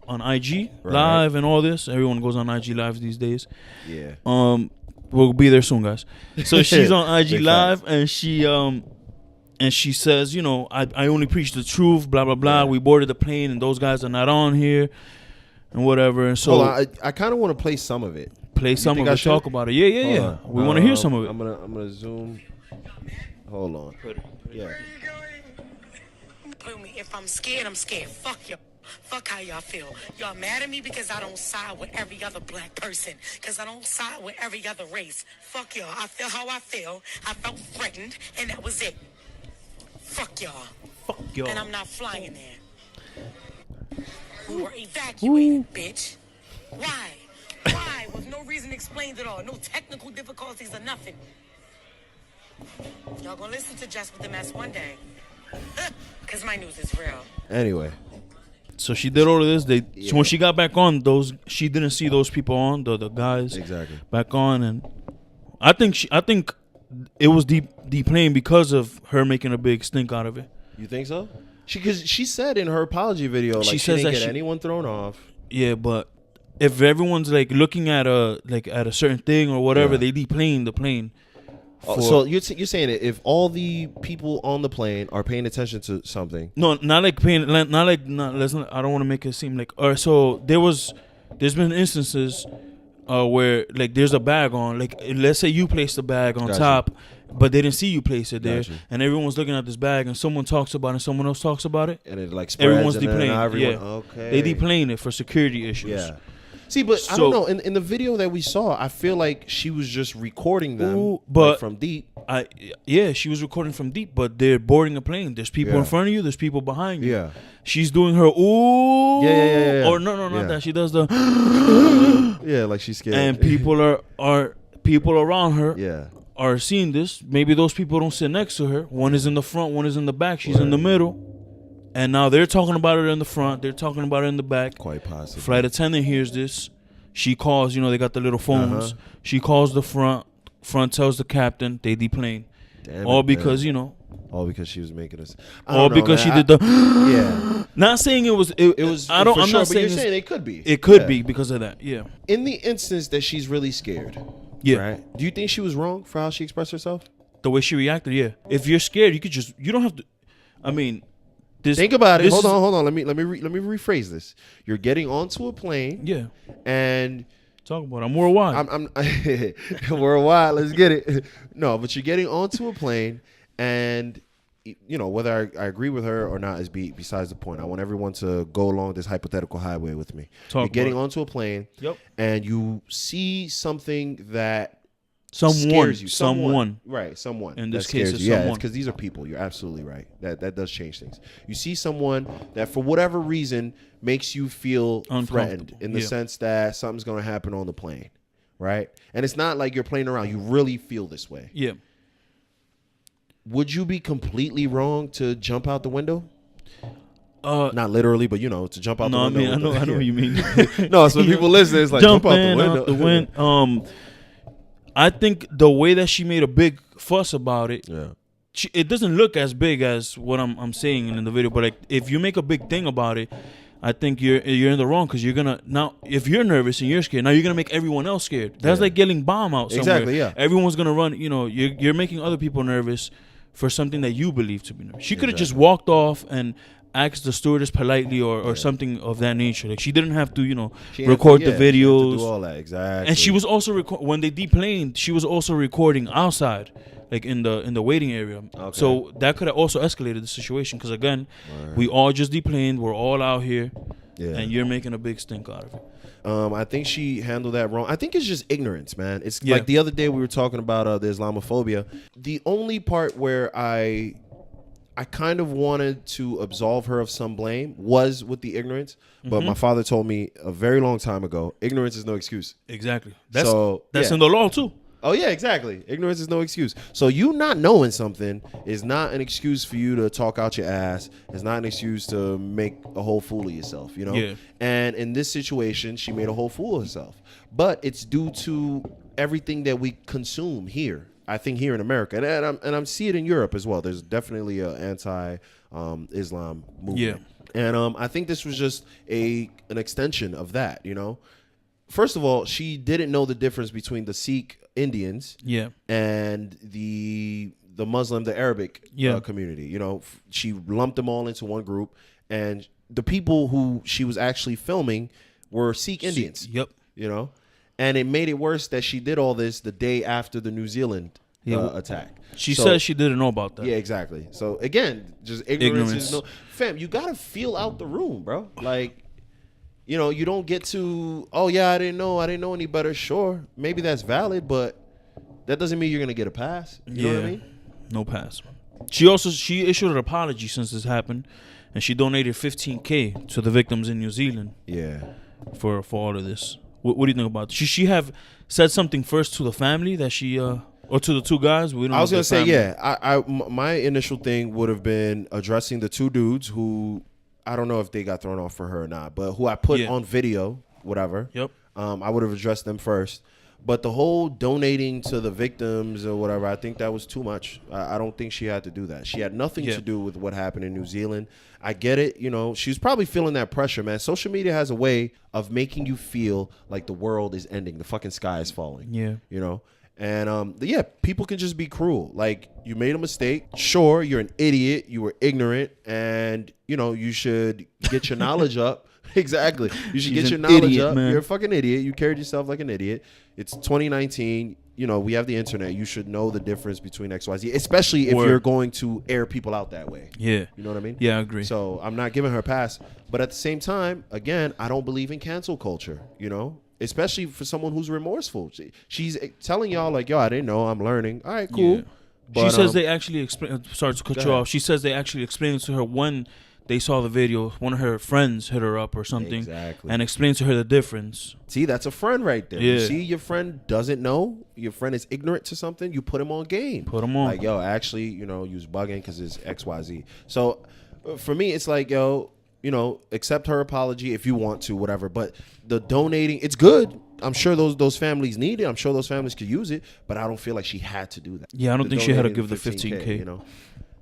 IG Live and all this. Everyone goes on IG Live these days. Yeah. We'll be there soon, guys. So she's on IG Live and she says, I only preach the truth, blah blah blah. We boarded the plane and those guys are not on here and whatever. And so hold on, I kind of want to play some of it. Talk about it. Yeah. We want to hear some of it. I'm gonna zoom. Hold on. Yeah. If I'm scared, I'm scared. Fuck you. Fuck how y'all feel. Y'all mad at me because I don't side with every other black person. Because I don't side with every other race. Fuck y'all. I feel how I feel. I felt threatened, and that was it. Fuck y'all. Fuck y'all. And I'm not flying there. We were evacuated, bitch. Why? Why? With no reason explained at all. No technical difficulties or nothing. Y'all gonna listen to Just with the Mess one day. Because my news is real. Anyway. So she did all of this. When she got back on, she didn't see those people on, the guys back on. And I think it was deplaned because of her making a big stink out of it. You think so? Because she said in her apology video, like, she didn't get anyone thrown off. Yeah, but if everyone's like looking at a certain thing or whatever, they deplane the plane. So you're saying that if all the people on the plane are paying attention to something? No, not like paying. I don't want to make it seem like. So there's been instances where like there's a bag on. Like let's say you placed the bag on top, but they didn't see you place it there, and everyone's looking at this bag, and someone talks about it, and someone else talks about it, and it like spreads. Everyone's deplaned. Yeah, okay. They deplane it for security issues. Yeah. See, but I don't know. In the video that we saw, I feel like she was just recording them from deep. She was recording from deep, but they're boarding a plane. There's people in front of you. There's people behind you. Yeah. She's doing her ooh. Yeah. Or no, not that. She does the yeah, like she's scared. And people are people around her. Yeah. Are seeing this. Maybe those people don't sit next to her. One is in the front. One is in the back. She's in the middle. And now they're talking about it in the front. They're talking about it in the back. Quite possible. Flight attendant hears this. She calls. They got the little phones. She calls the front. Front tells the captain. They deplane. All because All because she was making us. All because she did the. Yeah. Not saying it was. It was. I'm not saying. But you're saying it could be. It could be because of that. Yeah. In the instance that she's really scared. Yeah. Right. Do you think she was wrong for how she expressed herself? The way she reacted. Yeah. If you're scared, you don't have to. I mean, this. Think about it. this Hold is- on. Let me rephrase this. You're getting onto a plane. Yeah. And Talk about it. I'm worldwide. I'm worldwide. Let's get it. No, but you're getting onto a plane, and you know whether I agree with her or not is besides the point. I want everyone to go along this hypothetical highway with me. You're getting onto a plane, and you see something that scares you. Someone. In this case, it's yeah, someone. because these are people. You're absolutely right. That does change things. You see someone that for whatever reason makes you feel threatened in the sense that something's going to happen on the plane, right? And it's not like you're playing around. You really feel this way. Yeah. Would you be completely wrong to jump out the window? Not literally, but to jump out the window. I know what you mean. No, so people listen, it's like jump out the window. I think the way that she made a big fuss about it, it doesn't look as big as what I'm saying in the video. But like, if you make a big thing about it, I think you're in the wrong because you're gonna now. If you're nervous and you're scared, now you're gonna make everyone else scared. That's like getting bomb out somewhere. Exactly. Yeah. Everyone's gonna run. You're making other people nervous for something that you believe to be nervous. She could have just walked off and asked the stewardess politely or something of that nature. Like she didn't have to, record the videos. She had to do all that, exactly. And she was also when they deplaned, she was also recording outside, like in the waiting area. Okay. So that could have also escalated the situation because again, we all just deplaned. We're all out here, and you're making a big stink out of it. I think she handled that wrong. I think it's just ignorance, man. It's like the other day we were talking about the Islamophobia. The only part where I kind of wanted to absolve her of some blame was with the ignorance, but my father told me a very long time ago, ignorance is no excuse. Exactly. That's in the law too. Oh yeah, exactly. Ignorance is no excuse. So you not knowing something is not an excuse for you to talk out your ass. It's not an excuse to make a whole fool of yourself, Yeah. And in this situation, she made a whole fool of herself. But it's due to everything that we consume here. I think here in America, and I'm see it in Europe as well. There's definitely an anti-Islam movement, and I think this was just an extension of that. First of all, she didn't know the difference between the Sikh Indians, and the Muslim, the Arabic community. She lumped them all into one group, and the people who she was actually filming were Sikh Indians. And it made it worse that she did all this the day after the New Zealand attack. She says she didn't know about that. Yeah, exactly. So again, just ignorance. Fam, you gotta feel out the room, bro. Like, you don't get to, oh yeah, I didn't know any better. Sure, maybe that's valid, but that doesn't mean you're gonna get a pass. You know what I mean? No pass. She issued an apology since this happened, and she donated $15,000 to the victims in New Zealand. Yeah. For all of this. What do you think about it? Should she have said something first to the family that she or to the two guys? I was gonna say my initial thing would have been addressing the two dudes who I don't know if they got thrown off for her or not, but who I put on video, whatever. Yep. I would have addressed them first. But the whole donating to the victims or whatever, I think that was too much. I don't think she had to do that. She had nothing to do with what happened in New Zealand. I get it. She was probably feeling that pressure, man. Social media has a way of making you feel like the world is ending. The fucking sky is falling. Yeah. And people can just be cruel. Like, you made a mistake. Sure, you're an idiot. You were ignorant. And, you should get your knowledge up. Exactly. You should get your knowledge up. Man. You're a fucking idiot. You carried yourself like an idiot. It's 2019. We have the internet. You should know the difference between X, Y, Z, especially if you're going to air people out that way. Yeah. You know what I mean? Yeah, I agree. So I'm not giving her a pass. But at the same time, again, I don't believe in cancel culture, especially for someone who's remorseful. She's telling y'all like, yo, I didn't know. I'm learning. All right, cool. Yeah. But, she says they actually explain. Sorry to cut you off. She says they actually explained to her when they saw the video. One of her friends hit her up or something, and explained to her the difference. See, that's a friend right there. Yeah. You see, your friend doesn't know. Your friend is ignorant to something. You put him on game. Put him on. Like, yo, actually, you was bugging because it's X, Y, Z. So for me, it's like, yo, accept her apology if you want to, whatever. But the donating, it's good. I'm sure those families need it. I'm sure those families could use it. But I don't feel like she had to do that. Yeah, I don't think she had to give the $15,000.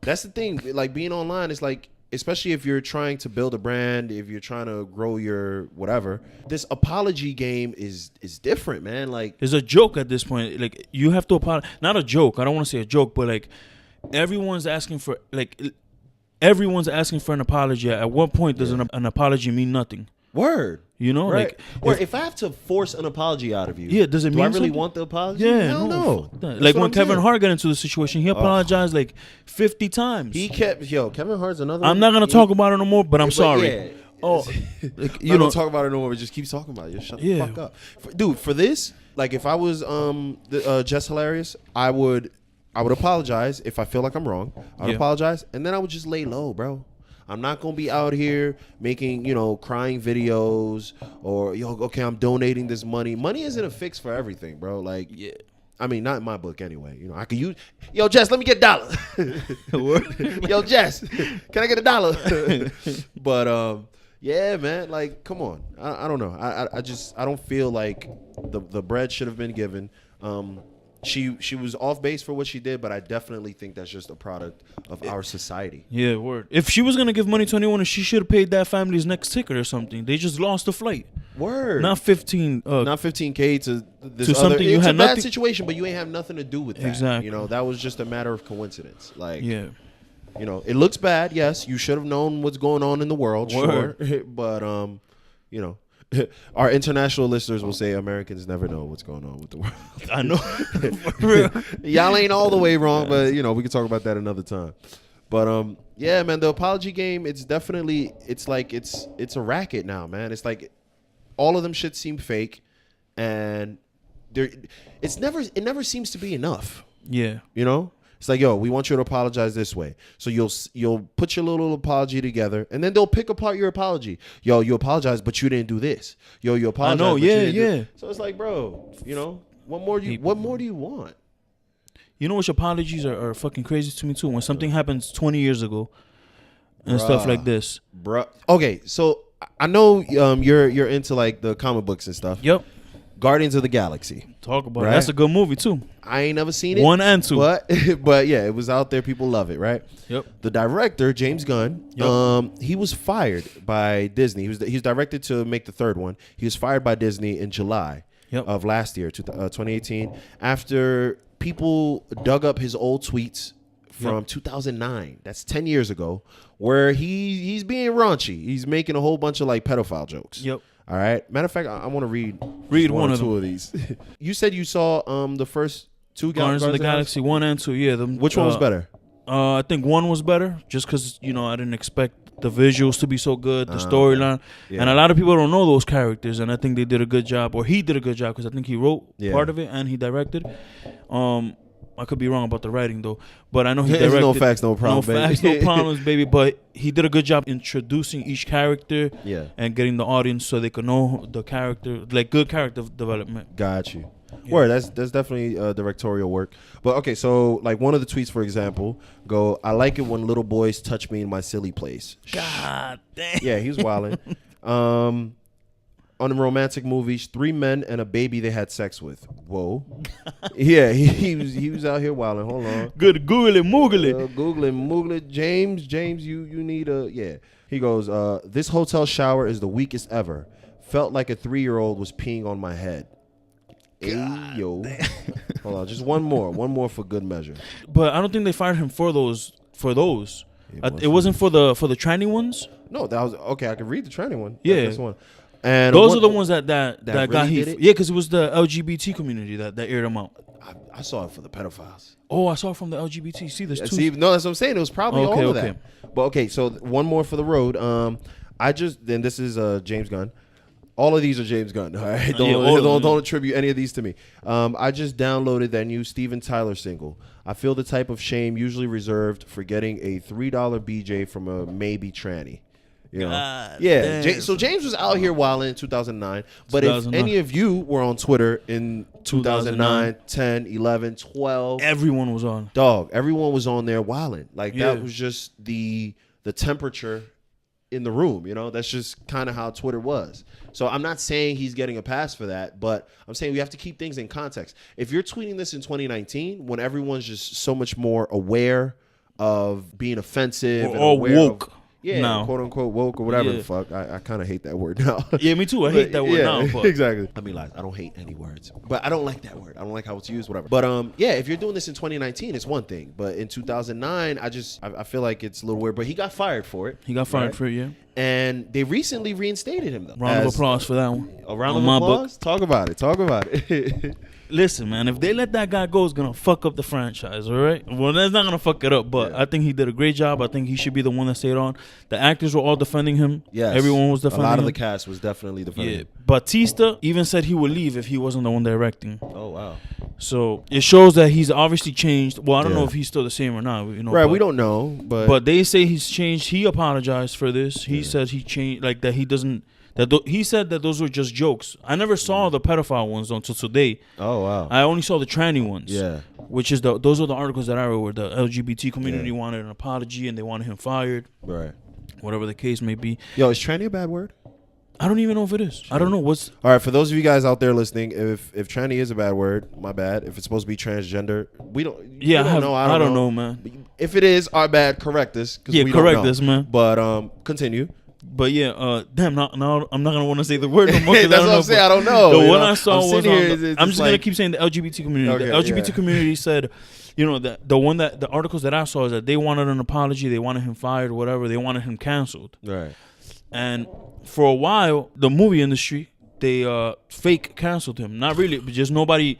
That's the thing. Like, being online is like, especially if you're trying to build a brand, if you're trying to grow your whatever, this apology game is different, man. Like, it's a joke at this point. Like, you have to apologize. Not a joke. I don't want to say a joke, but like, everyone's asking for, like, everyone's asking for an apology. At what point does an apology mean nothing? Word. You know, Right. like Or if I have to force an apology out of you, Yeah, does it do mean I really something? want the apology? Yeah, Hell no. fuck that. That's Like what when I'm Kevin saying. Hart got into the situation, he apologized like 50 times. He kept Kevin Hart's another. I'm not gonna talk about it no more, but I'm sorry. Yeah. Oh, Like, you know, don't talk about it no more. But just keep talking about it. Just shut the fuck up, dude. For this, like, if I was Just Hilarious, I would apologize if I feel like I'm wrong. I'd apologize, and then I would just lay low, bro. I'm not gonna be out here making, crying videos or okay, I'm donating this money. Money isn't a fix for everything, bro. Like, I mean, not in my book anyway. I could use, Jess, let me get $1. Yo, Jess, can I get $1? But yeah, man, like, come on. I don't know. I don't feel like the bread should have been given. She was off base for what she did, but I definitely think that's just a product of our society. Yeah, word. If she was gonna give money to anyone, she should have paid that family's next ticket or something. They just lost the flight. Word. Not 15. Not 15K to this to something other. you It's had a bad nothing- situation, but you ain't have nothing to do with that. Exactly. That was just a matter of coincidence. Like, Yeah. It looks bad. Yes, you should have known what's going on in the world. Word. Sure, but our international listeners will say Americans never know what's going on with the world. I know. Y'all ain't all the way wrong, but we can talk about that another time. But yeah, man, the apology game, it's definitely, it's like it's a racket now, man. It's like all of them shit seem fake, and it never seems to be enough. Yeah. It's like, we want you to apologize this way. So you'll put your little apology together, and then they'll pick apart your apology. You apologize, but you didn't do this. You apologize. I know, but you yeah, didn't yeah. do. So it's like, bro, what more do you want? You know which apologies are fucking crazy to me too? When something happens 20 years ago and stuff like this. Bruh. Okay, so I know you're into like the comic books and stuff. Yep. Guardians of the Galaxy. Talk about Right? it. That's a good movie too. I ain't never seen it. 1 and 2. But yeah, it was out there. People love it, right? Yep. The director, James Gunn, he was fired by Disney. He was directed to make the third one. He was fired by Disney in July of last year, 2018, after people dug up his old tweets from 2009. That's 10 years ago, where he's being raunchy. He's making a whole bunch of like pedophile jokes. Yep. All right. Matter of fact, I want to read one or of two them. of these. You said you saw the first two Guardians of the Galaxy 1 and 2. Yeah. Which one was better? I think 1 was better, just because I didn't expect the visuals to be so good, the storyline, and a lot of people don't know those characters, and I think they did a good job, or he did a good job, because I think he wrote part of it and he directed. I could be wrong about the writing though, but I know he directed. No facts, no problem. No facts, no problems, baby. But he did a good job introducing each character, and getting the audience so they could know the character, like good character development. Got you. Yeah. Word, that's definitely directorial work. But okay, so like one of the tweets, for example, I like it when little boys touch me in my silly place. God damn. Yeah, he was wilding. On the romantic movies, 3 men and a baby they had sex with. Whoa. Yeah, he was out here wilding. Hold on. Good googly moogly. Googling. James, you need a He goes, this hotel shower is the weakest ever. Felt like a 3-year-old was peeing on my head. Hey, yo. Hold on, just one more for good measure. But I don't think they fired him for those. It wasn't for the trendy ones. No, that was okay. I can read the trendy one. Yeah, that's one. And those are the ones that really got did heat. it? Yeah, because it was the LGBT community that aired them out. I saw it for the pedophiles. Oh, I saw it from the LGBT. See, there's two. See, no, that's what I'm saying. It was probably all of that. But okay, so one more for the road. This is James Gunn. All of these are James Gunn. All right, don't attribute any of these to me. I just downloaded that new Steven Tyler single. I feel the type of shame usually reserved for getting a $3 BJ from a maybe tranny. So James was out here wilding in 2009. But if any of you were on Twitter in 2009, 10, 11, 12, everyone was on. Dog, everyone was on there wilding. Like that was just the temperature in the room. That's just kind of how Twitter was. So I'm not saying he's getting a pass for that, but I'm saying we have to keep things in context. If you're tweeting this in 2019, when everyone's just so much more aware of being offensive or woke. Yeah, now. quote unquote woke or whatever Yeah. the fuck. I kind of hate that word now. Yeah, me too. I hate that word now. But Exactly. I mean, I don't hate any words, but I don't like that word. I don't like how it's used, whatever. But yeah, if you're doing this in 2019, it's one thing. But in 2009, I feel like it's a little weird. But he got fired for it. he got fired right? for it, yeah. And they recently reinstated him though. Round of applause for that one. A round On of my applause. book. Talk about it. Talk about it. Listen, man, if they let that guy go, it's gonna fuck up the franchise, all right? Well, that's not gonna fuck it up, but Yeah. I think he did a great job. I think he should be the one that stayed on. The actors were all defending him. Yes. Everyone was defending him. A lot of the cast was definitely defending Yeah. him. Batista even said he would leave if he wasn't the one directing. Oh wow. So it shows that he's obviously changed. Well, I don't Yeah. know if he's still the same or not. You know, Right, but, we don't know, But they say he's changed. He apologized for this. He said he changed, like that. He doesn't. He said that those were just jokes. I never saw the pedophile ones until today. oh wow. I only saw the tranny ones. Yeah. Which is those are the articles that I read where the LGBT community Yeah. wanted an apology and they wanted him fired, Right. whatever the case may be. Yo, is tranny a bad word? I don't even know if it is. I don't know what's. All right, for those of you guys out there listening, if tranny is a bad word, my bad. If it's supposed to be transgender, we don't. Yeah, we don't know. I don't know, man. If it is, our bad. Correct us. Yeah, we correct don't know. us, man. But continue. But yeah, damn. Now I'm not gonna want to say the word no more. 'Cause That's I don't what know, I'm saying. but I don't know. The you one know? I saw I'm was sitting here, on. it's I'm just like, gonna keep saying the LGBT community. Okay, The LGBT yeah. community said, you know, that the articles that I saw is that they wanted an apology, they wanted him fired, whatever, they wanted him canceled. Right. And for a while, the movie industry, they fake canceled him. Not really, but just nobody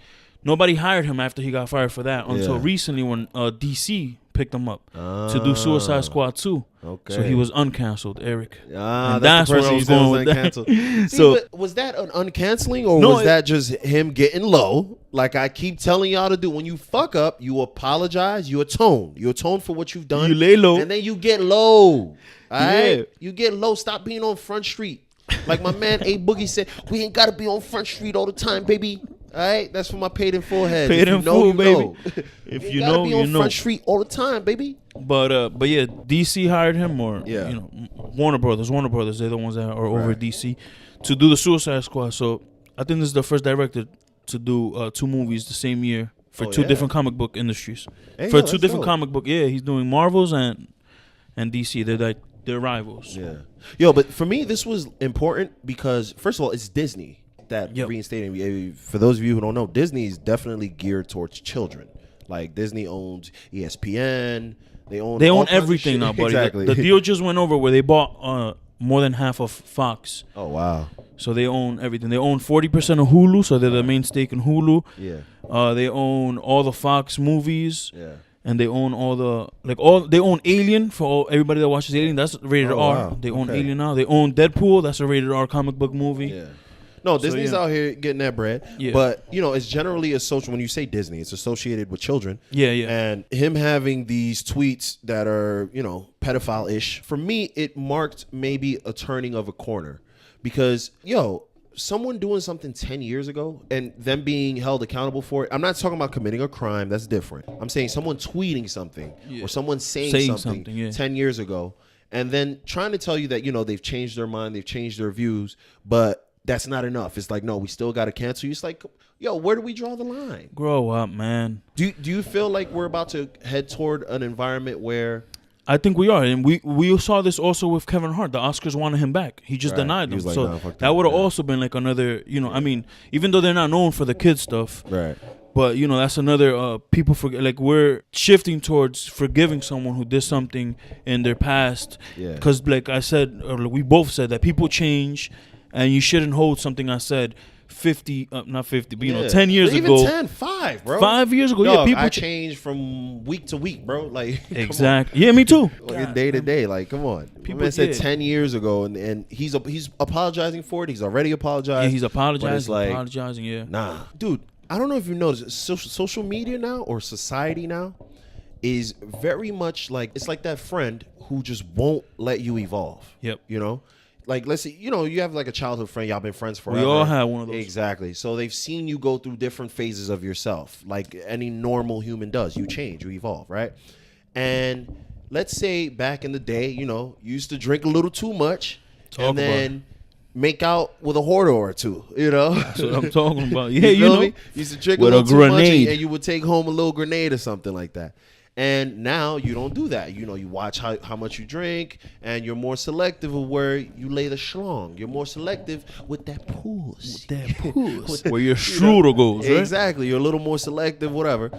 hired him after he got fired for that until Yeah. recently when DC picked him up to do Suicide Squad 2. Okay. So he was uncanceled, Eric. Ah, And that's that's the where person I was you said going was with that. uncanceled. See, So- but was that an uncanceling or No, was that just him getting low? Like I keep telling y'all to do. When you fuck up, you apologize, you atone. You atone for what you've done. You lay low. And then you get low. All right? Yeah. You get low. Stop being on Front Street. Like my man A Boogie said, we ain't got to be on Front Street all the time, baby. All right? That's for my paid in full head. Paid If you in know, full, you baby. know. If you you gotta know, be you on know. Front Street all the time, baby. But yeah, DC hired him, or Yeah. you know, Warner Brothers, they're the ones that are over Right. DC to do the Suicide Squad. So I think this is the first director to do 2 movies the same year for Oh, 2 yeah. different comic book industries. Hey, For yo, 2 that's different dope. comic book, yeah, he's doing Marvels and DC. They're like they're rivals. Yeah. Yo, but for me, this was important because, first of all, it's Disney that Yep. reinstated. For those of you who don't know, Disney is definitely geared towards children. Like, Disney owns ESPN. They own They all own kinds of everything shit. now, buddy. Exactly. The deal just went over where they bought more than half of Fox. Oh, wow. So they own everything. They own 40% of Hulu, so they're the main stake in Hulu. Yeah. They own all the Fox movies. Yeah. And they own they own Alien for everybody that watches Alien. That's rated Oh, R. wow. They own Okay. Alien now. They own Deadpool. That's a rated R comic book movie. Yeah. No, Disney's yeah. out here getting that bread. Yeah. But, you know, it's generally associated, when you say Disney, it's associated with children. Yeah, yeah. And him having these tweets that are, you know, pedophile-ish, for me, it marked maybe a turning of a corner. Because, yo, someone doing something 10 years ago and them being held accountable for it, I'm not talking about committing a crime. That's different. I'm saying someone tweeting something or someone saying something yeah. 10 years ago and then trying to tell you that, you know, they've changed their mind, they've changed their views, but that's not enough. It's like, no, we still got to cancel you. It's like, yo, where do we draw the line? Grow up, man. Do you feel like we're about to head toward an environment where... I think we are, and we saw this also with Kevin Hart. The Oscars wanted him back. He just Right. denied He them. was like, So nah, fuck that. that would have Yeah. also been like another, you know, I mean, even though they're not known for the kid stuff, Right. but you know, that's another people forget. Like we're shifting towards forgiving someone who did something in their past. Yeah. Because like I said, or we both said that people change, and you shouldn't hold something I said 50, not 50, but you know, Yeah. 10 years Even ago. 10, 5, bro. 5 years ago, Dog, yeah, people I change from week to week, bro. Like, come on. Exactly. Yeah, me too. Like day to day, like, come on. People- People said yeah. 10 years ago, and he's apologizing for it. He's already apologized. Yeah, he's but it's apologizing. like, Apologizing. Yeah. nah, dude. I don't know if you noticed, social media now or society now is very much like, it's like that friend who just won't let you evolve. Yep. You know, like, let's see, you know, you have like a childhood friend, y'all been friends forever. We all have one of those. Exactly. So they've seen you go through different phases of yourself, like any normal human does. You change, you evolve, right? And let's say back in the day, you know, you used to drink a little too much Talk and about then make out with a hoarder or two, you know? That's what I'm talking about. Yeah, you feel know. me? You used to drink With a a little too much grenade. and you would take home a little grenade or something like that. And now you don't do that. You know, you watch how much you drink, and you're more selective of where you lay the schlong. You're more selective with that puss. Where your strudel goes, right? Exactly. You're a little more selective, whatever.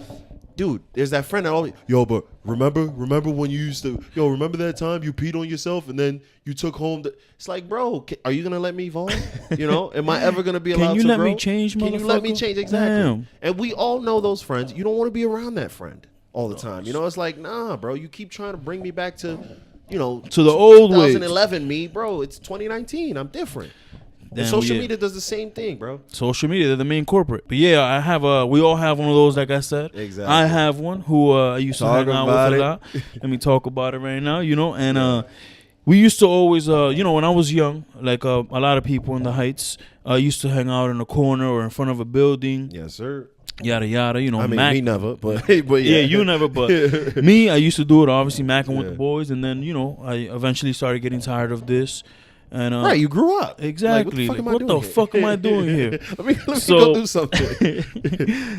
Dude, there's that friend that always, but remember when you used to, remember that time you peed on yourself and then you took home it's like, bro, are you gonna let me evolve? Am I ever gonna be allowed to grow? Can you let me change, motherfucker? Can you let me change? Exactly. Damn. And we all know those friends. You don't want to be around that friend all the time. It's like, nah, bro, you keep trying to bring me back to, to the old ways. 2011 me, bro. It's 2019. I'm different. And social media does the same thing, bro. Social media, they're the main corporate. But yeah, I have we all have one of those, like I said. Exactly. I have one who I used to hang out with a lot. Let me talk about it right now, and we used to always, when I was young, like a lot of people in the Heights, used to hang out in a corner or in front of a building. Yes, sir. Yada yada, I mean, Mac, me never, but yeah. Yeah, you never, but me, I used to do it, obviously, macking with the boys, and then, I eventually started getting tired of this. And right, you grew up. Exactly. Like, what the fuck am I doing here? let me go do something.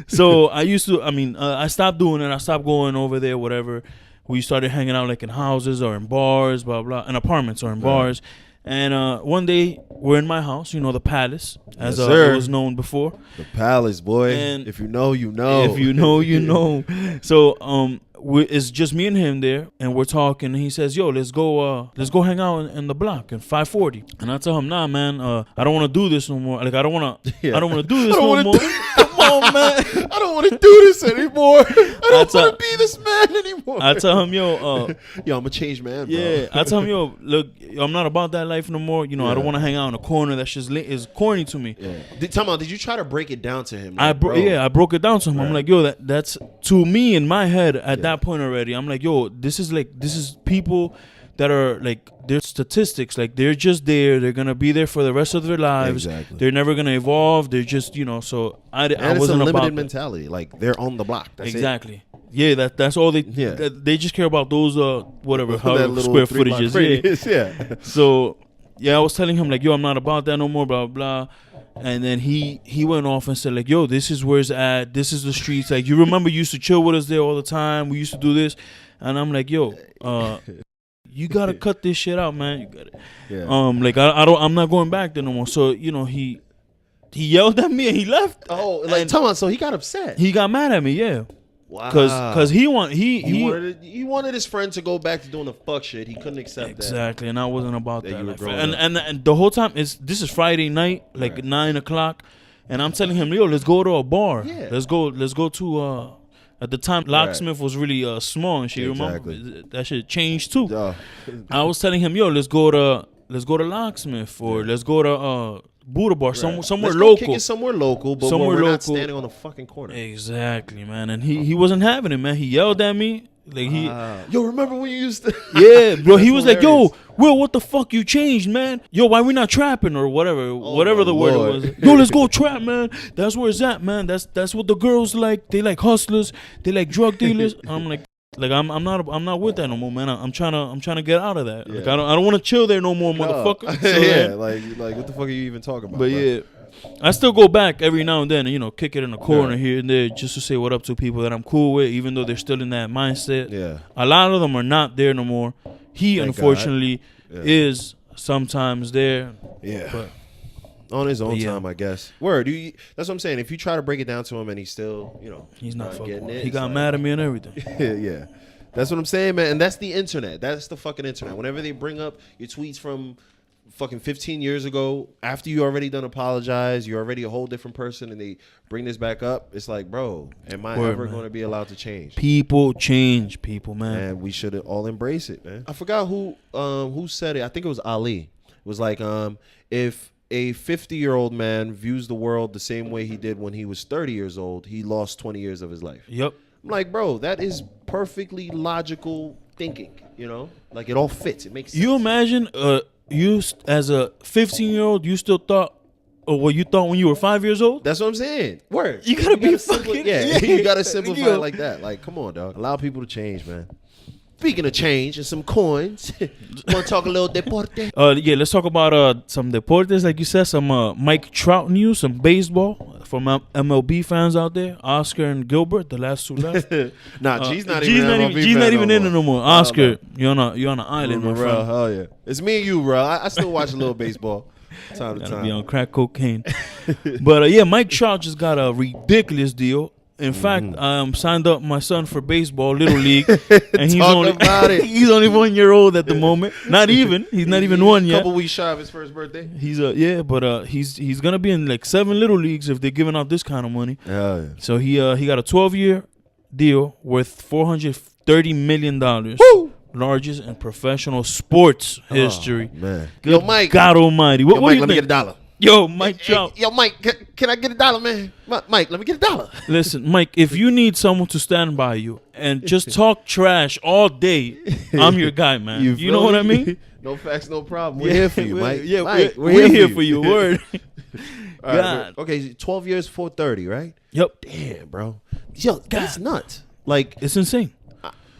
So I used to, I stopped doing it. I stopped going over there, whatever. We started hanging out like in houses or in bars, blah, blah, in apartments or in bars. And one day, we're in my house, the Palace, as it was known before. The Palace, boy. And if you know, you know. If you know, you know. So it's just me and him there, and we're talking. And he says, "Yo, let's go hang out in the block in 540." And I tell him, "Nah, man, I don't want to do this no more. Like, I don't want to do this no more." Come on, man. I don't want to do this anymore. I don't want to be this man anymore. I tell him, yo, I'm a changed man, bro. Yeah, I tell him, yo, look, I'm not about that life no more. I don't want to hang out in a corner. That shit is corny to me. Yeah. Did you try to break it down to him? Like, I broke it down to him. Right. I'm like, yo, that's to me in my head at that point already. I'm like, yo, this is people that are like, they're statistics. Like, they're just there. They're gonna be there for the rest of their lives. Exactly. They're never gonna evolve. They're just, so I wasn't it's a limited about mentality. Like, they're on the block. That's exactly. It. Yeah, that's all they. Yeah. They just care about those whatever square footages. Yeah. So I was telling him like, yo, I'm not about that no more. Blah blah. And then he went off and said like, yo, this is where it's at. This is the streets. Like, you remember you used to chill with us there all the time. We used to do this. And I'm like, yo, you gotta cut this shit out, man. You got it. Yeah. Like I'm not going back there no more. So he yelled at me and he left. Oh, like tell me, so he got upset. He got mad at me, yeah. Wow. Because he wanted his friend to go back to doing the fuck shit. He couldn't accept that. Exactly, and I wasn't about that. And the whole time this is Friday night, like 9:00, and I'm telling him, yo, let's go to a bar. Yeah. Let's go to at the time, Locksmith was really small and shit. Exactly. Remember that shit changed too. I was telling him, yo, let's go to Locksmith or let's go to Buddha Bar, somewhere local. Kick it somewhere local, but we're not standing on the fucking corner. Exactly, man. And he wasn't having it, man. He yelled at me. Like yo, remember when you used to? Yeah, bro. He was hilarious. Like, yo, Will, what the fuck you changed, man? Yo, why we not trapping or whatever the word was. Yo, let's go trap, man. That's where it's at, man. That's what the girls like. They like hustlers. They like drug dealers. I'm like I'm not with that no more, man. I'm trying to get out of that. Yeah. Like I don't want to chill there no more, motherfucker. So, yeah, like what the fuck are you even talking about? But yeah, I still go back every now and then and kick it in the corner here and there just to say what up to people that I'm cool with, even though they're still in that mindset. Yeah, a lot of them are not there no more. He unfortunately is sometimes there. Yeah. But on his own time, I guess. Word. That's what I'm saying. If you try to break it down to him and he's still, he's not getting it. He got mad at me and everything. Yeah. That's what I'm saying, man. And that's the internet. That's the fucking internet. Whenever they bring up your tweets from fucking 15 years ago, after you already done apologize, you're already a whole different person, and they bring this back up, it's like, bro, am I ever going to be allowed to change? People change, man. And we should all embrace it, man. I forgot who said it. I think it was Ali. It was like, if a 50-year-old man views the world the same way he did when he was 30 years old, he lost 20 years of his life. Yep. I'm like, bro, that is perfectly logical thinking, Like, it all fits. It makes sense. You imagine you as a 15-year-old, you still thought what you thought when you were 5 years old? That's what I'm saying. Word. You gotta be fucking... you gotta simplify it like that. Like, come on, dog. Allow people to change, man. Speaking of change and some coins, want to talk a little deporte? Yeah, let's talk about some deportes, like you said, some Mike Trout news, some baseball from MLB fans out there. Oscar and Gilbert, the last two left. Nah, G's not G's even not an even, MLB G's fan not even in it more. no more. Oscar, you're on an island, my Bro, friend. hell yeah. It's me and you, bro. I still watch a little baseball time to Gotta time. be on crack cocaine. But yeah, Mike Trout just got a ridiculous deal. In fact, signed up my son for baseball, Little League, and he's Talk only about it. he's only 1 year old at the moment. Not even. He's not even one yet. Couple weeks shy of his first birthday. He's he's gonna be in like 7 Little Leagues if they're giving out this kind of money. Hell yeah. So he got a 12-year deal worth $430 million. Woo! Largest in professional sports history. Man. Good Yo, Mike. God Almighty. What Yo, do Mike, you let me think? get $1. Yo, Mike Trout. Yo, Mike, can I get $1, man? Mike, let me get $1. Listen, Mike, if you need someone to stand by you and just talk trash all day, I'm your guy, man. You know what I mean? No facts, no problem. We're here for you, Mike. Yeah, Mike, we're here for you. Word. All right, God. okay, 12 years, 430, right? Yep. Damn, bro. Yo, that's nuts. Like, It's insane.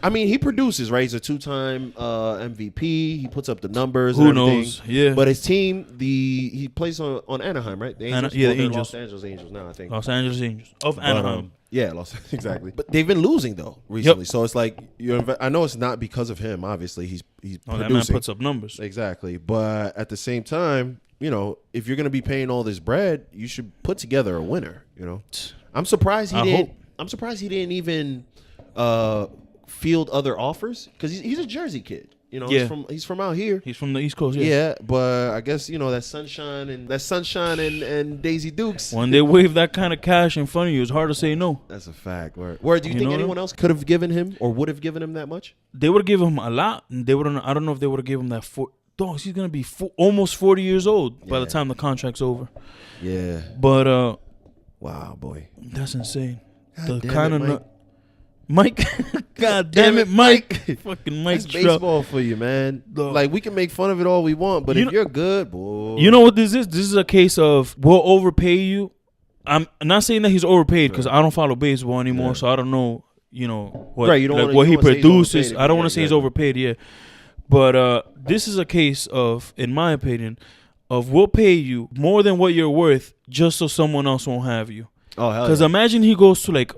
I mean, he produces, right? He's a 2-time MVP. He puts up the numbers. Who and everything. knows? Yeah. But his team, he plays on Anaheim, right? The Angels. Yeah, the Well, they're Angels. Los Angeles Angels now, I think. Los Angeles Angels of But, Anaheim. yeah, exactly. But they've been losing though recently. Yep. So it's like I know it's not because of him. Obviously, he's Oh, that man producing. puts up numbers. Exactly. But at the same time, if you're going to be paying all this bread, you should put together a winner, I'm surprised he I didn't. hope. I'm surprised he didn't even field other offers cuz he's a Jersey kid. Yeah. He's from out here. He's from the East Coast. Yeah, but I guess that sunshine and Daisy Dukes. When they wave that kind of cash in front of you, it's hard to say no. That's a fact. Where do you You think know anyone else could have given him or would have given him that much? They would have given him a lot. And they would. I don't know if they would have given him that. Dogs, he's gonna be almost 40 years old by the Yeah. time the contract's over. Yeah. But Wow, boy. that's insane. God The damn kind it, of Mike. Mike. God damn it, Mike. Fucking Mike That's Trout. baseball for you, man. Dog. Like, we can make fun of it all we want, but if you're good, boy. You know what this is? This is a case of we'll overpay you. I'm not saying that he's overpaid because I don't follow baseball anymore, so I don't know. What, Right, you don't like wanna- what you he don't wanna say he's produces. overpaid, I don't want yeah, to say he's exactly. overpaid, yeah. But this is a case of, in my opinion, of we'll pay you more than what you're worth just so someone else won't have you. Oh, hell Because yeah. imagine he goes to like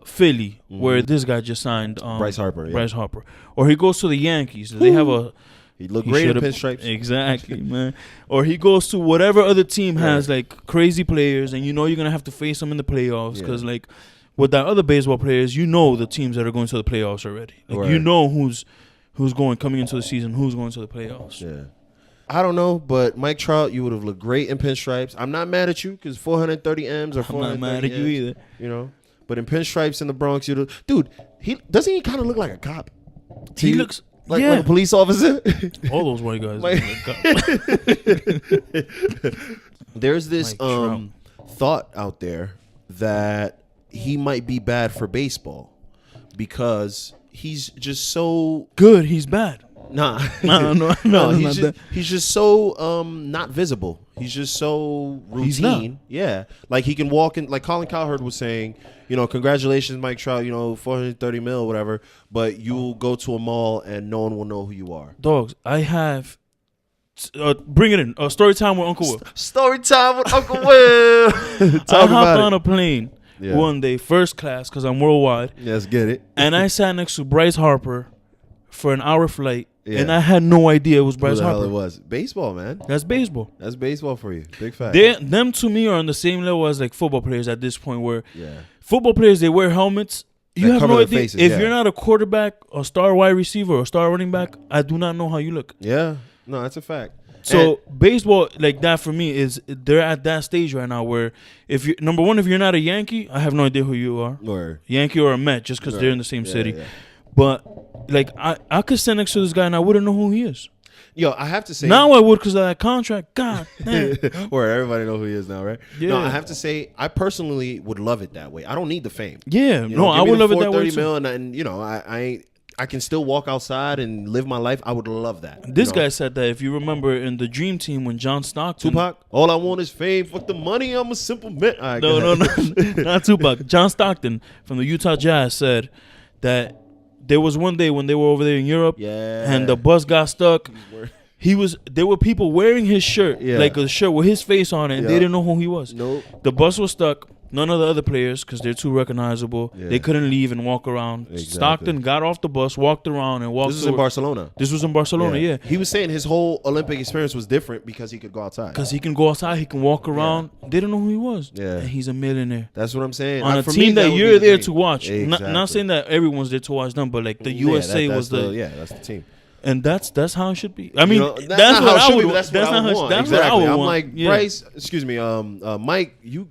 Philly, where this guy just signed Bryce Harper, yeah. Bryce Harper, or he goes to the Yankees. They have a He looked great in should've- pinstripes. Exactly, man. Or he goes to whatever other team has like crazy players, and you're gonna have to face them in the playoffs because like with that other baseball players, the teams that are going to the playoffs already. Like Right. who's coming into the season, who's going to the playoffs. Yeah. I don't know, but Mike Trout, you would have looked great in pinstripes. I'm not mad at you because 430 M's or I'm 430 not mad at you M's, either. But in pinstripes in the Bronx, dude, doesn't he kind of look like a cop? To He you? looks like yeah. a police officer. All those white guys. Mike- There's this Mike Trout. thought out there that he might be bad for baseball because he's just so Good. He's bad. nah. No, No, that's not that. he's just so not visible. He's just so routine. He's not. Yeah, like he can walk in. Like Colin Cowherd was saying, congratulations, Mike Trout. 430 mil, whatever. But you'll go to a mall and no one will know who you are. Dogs. I have. Bring it in. Story time with Uncle Will. Story time with Uncle Will. I hopped on a plane Yeah. one day, first class, because I'm worldwide, Let's get it. and I sat next to Bryce Harper for an hour flight, Yeah. and I had no idea it was Who Bryce the hell it Harper. was? Baseball, man. That's baseball. That's baseball for you. Big fact. Them to me are on the same level as like football players at this point, where Yeah. football players, they wear helmets. You That have cover no their idea. faces, If yeah. you're not a quarterback, a star wide receiver, or a star running back, I do not know how you look. Yeah. No, that's a fact. So baseball like that for me is they're at that stage right now where if you number one, if you're not a Yankee, I have no idea who you are. Or Yankee or a Met, just because Right. they're in the same Yeah, city. yeah. But like I could stand next to this guy and I wouldn't know who he is. Yo, I have to say Now I would because of that contract. God damn. where everybody know who he is now, right? Yeah. No, I have to say I personally would love it that way. I don't need the fame. Yeah, You no, know, I give me would the love it that way 430 too. mil and I can still walk outside and live my life. I would love that. This guy said that if you remember in the Dream Team when John Stockton, Tupac, all I want is fame. Fuck the money. I'm a simple man. All right, no, go no, ahead. no, not Tupac. John Stockton from the Utah Jazz said that there was one day when they were over there in Europe, and the bus got stuck. There were people wearing his shirt, like a shirt with his face on it, and they didn't know who he was. Nope. The bus was stuck. None of the other players, because they're too recognizable, they couldn't leave and walk around. Exactly. Stockton got off the bus, walked around, and walked. This was in Barcelona. This was in Barcelona, yeah. He was saying his whole Olympic experience was different because he could go outside. Because he can go outside, he can walk around. They didn't know who he was. Yeah. And he's a millionaire. That's what I'm saying. On a for team me, that you're there to watch. Exactly. Not saying that everyone's there to watch them, but like the USA was the. Yeah, that's the team. And that's how it should be. I mean, that's that's what I would want. That's what I would want. That's what I would want. I'm like, Bryce, excuse me, Mike, you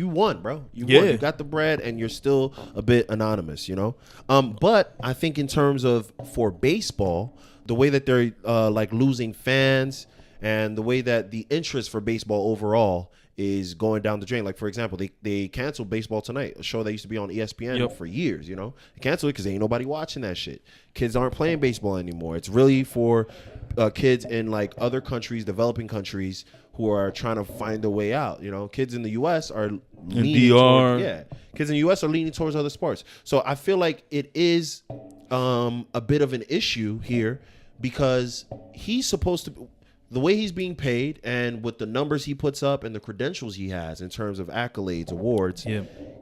won, bro. You won. You got the bread, and you're still a bit anonymous, you know. But I think in terms of for baseball, the way that they're like losing fans, and the way that the interest for baseball overall is going down the drain. Like, for example, they canceled Baseball Tonight, a show that used to be on ESPN for years, you know. They canceled it because ain't nobody watching that shit. Kids aren't playing baseball anymore. It's really for kids in, like, other countries, developing countries, who are trying to find a way out, you know. Kids in the U.S. are leaning towards, kids in the U.S. are leaning towards other sports. So I feel like it is a bit of an issue here because he's supposed to... The way he's being paid and with the numbers he puts up and the credentials he has in terms of accolades, awards,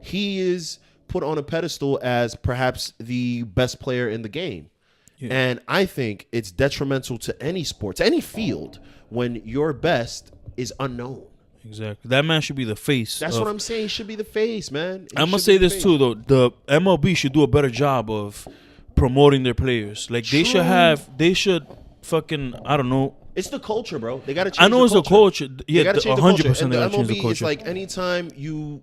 he is put on a pedestal as perhaps the best player in the game. Yeah. And I think it's detrimental to any sports, any field, when your best is unknown. Exactly. That man should be the face. That's what I'm saying. He should be the face, man. I'm going to say this too, though. The MLB should do a better job of promoting their players. Like, they should fucking, I don't know. It's the culture, bro. They got to change I know the culture. It's the culture. Yeah, 100% they got to change the culture. It's like anytime you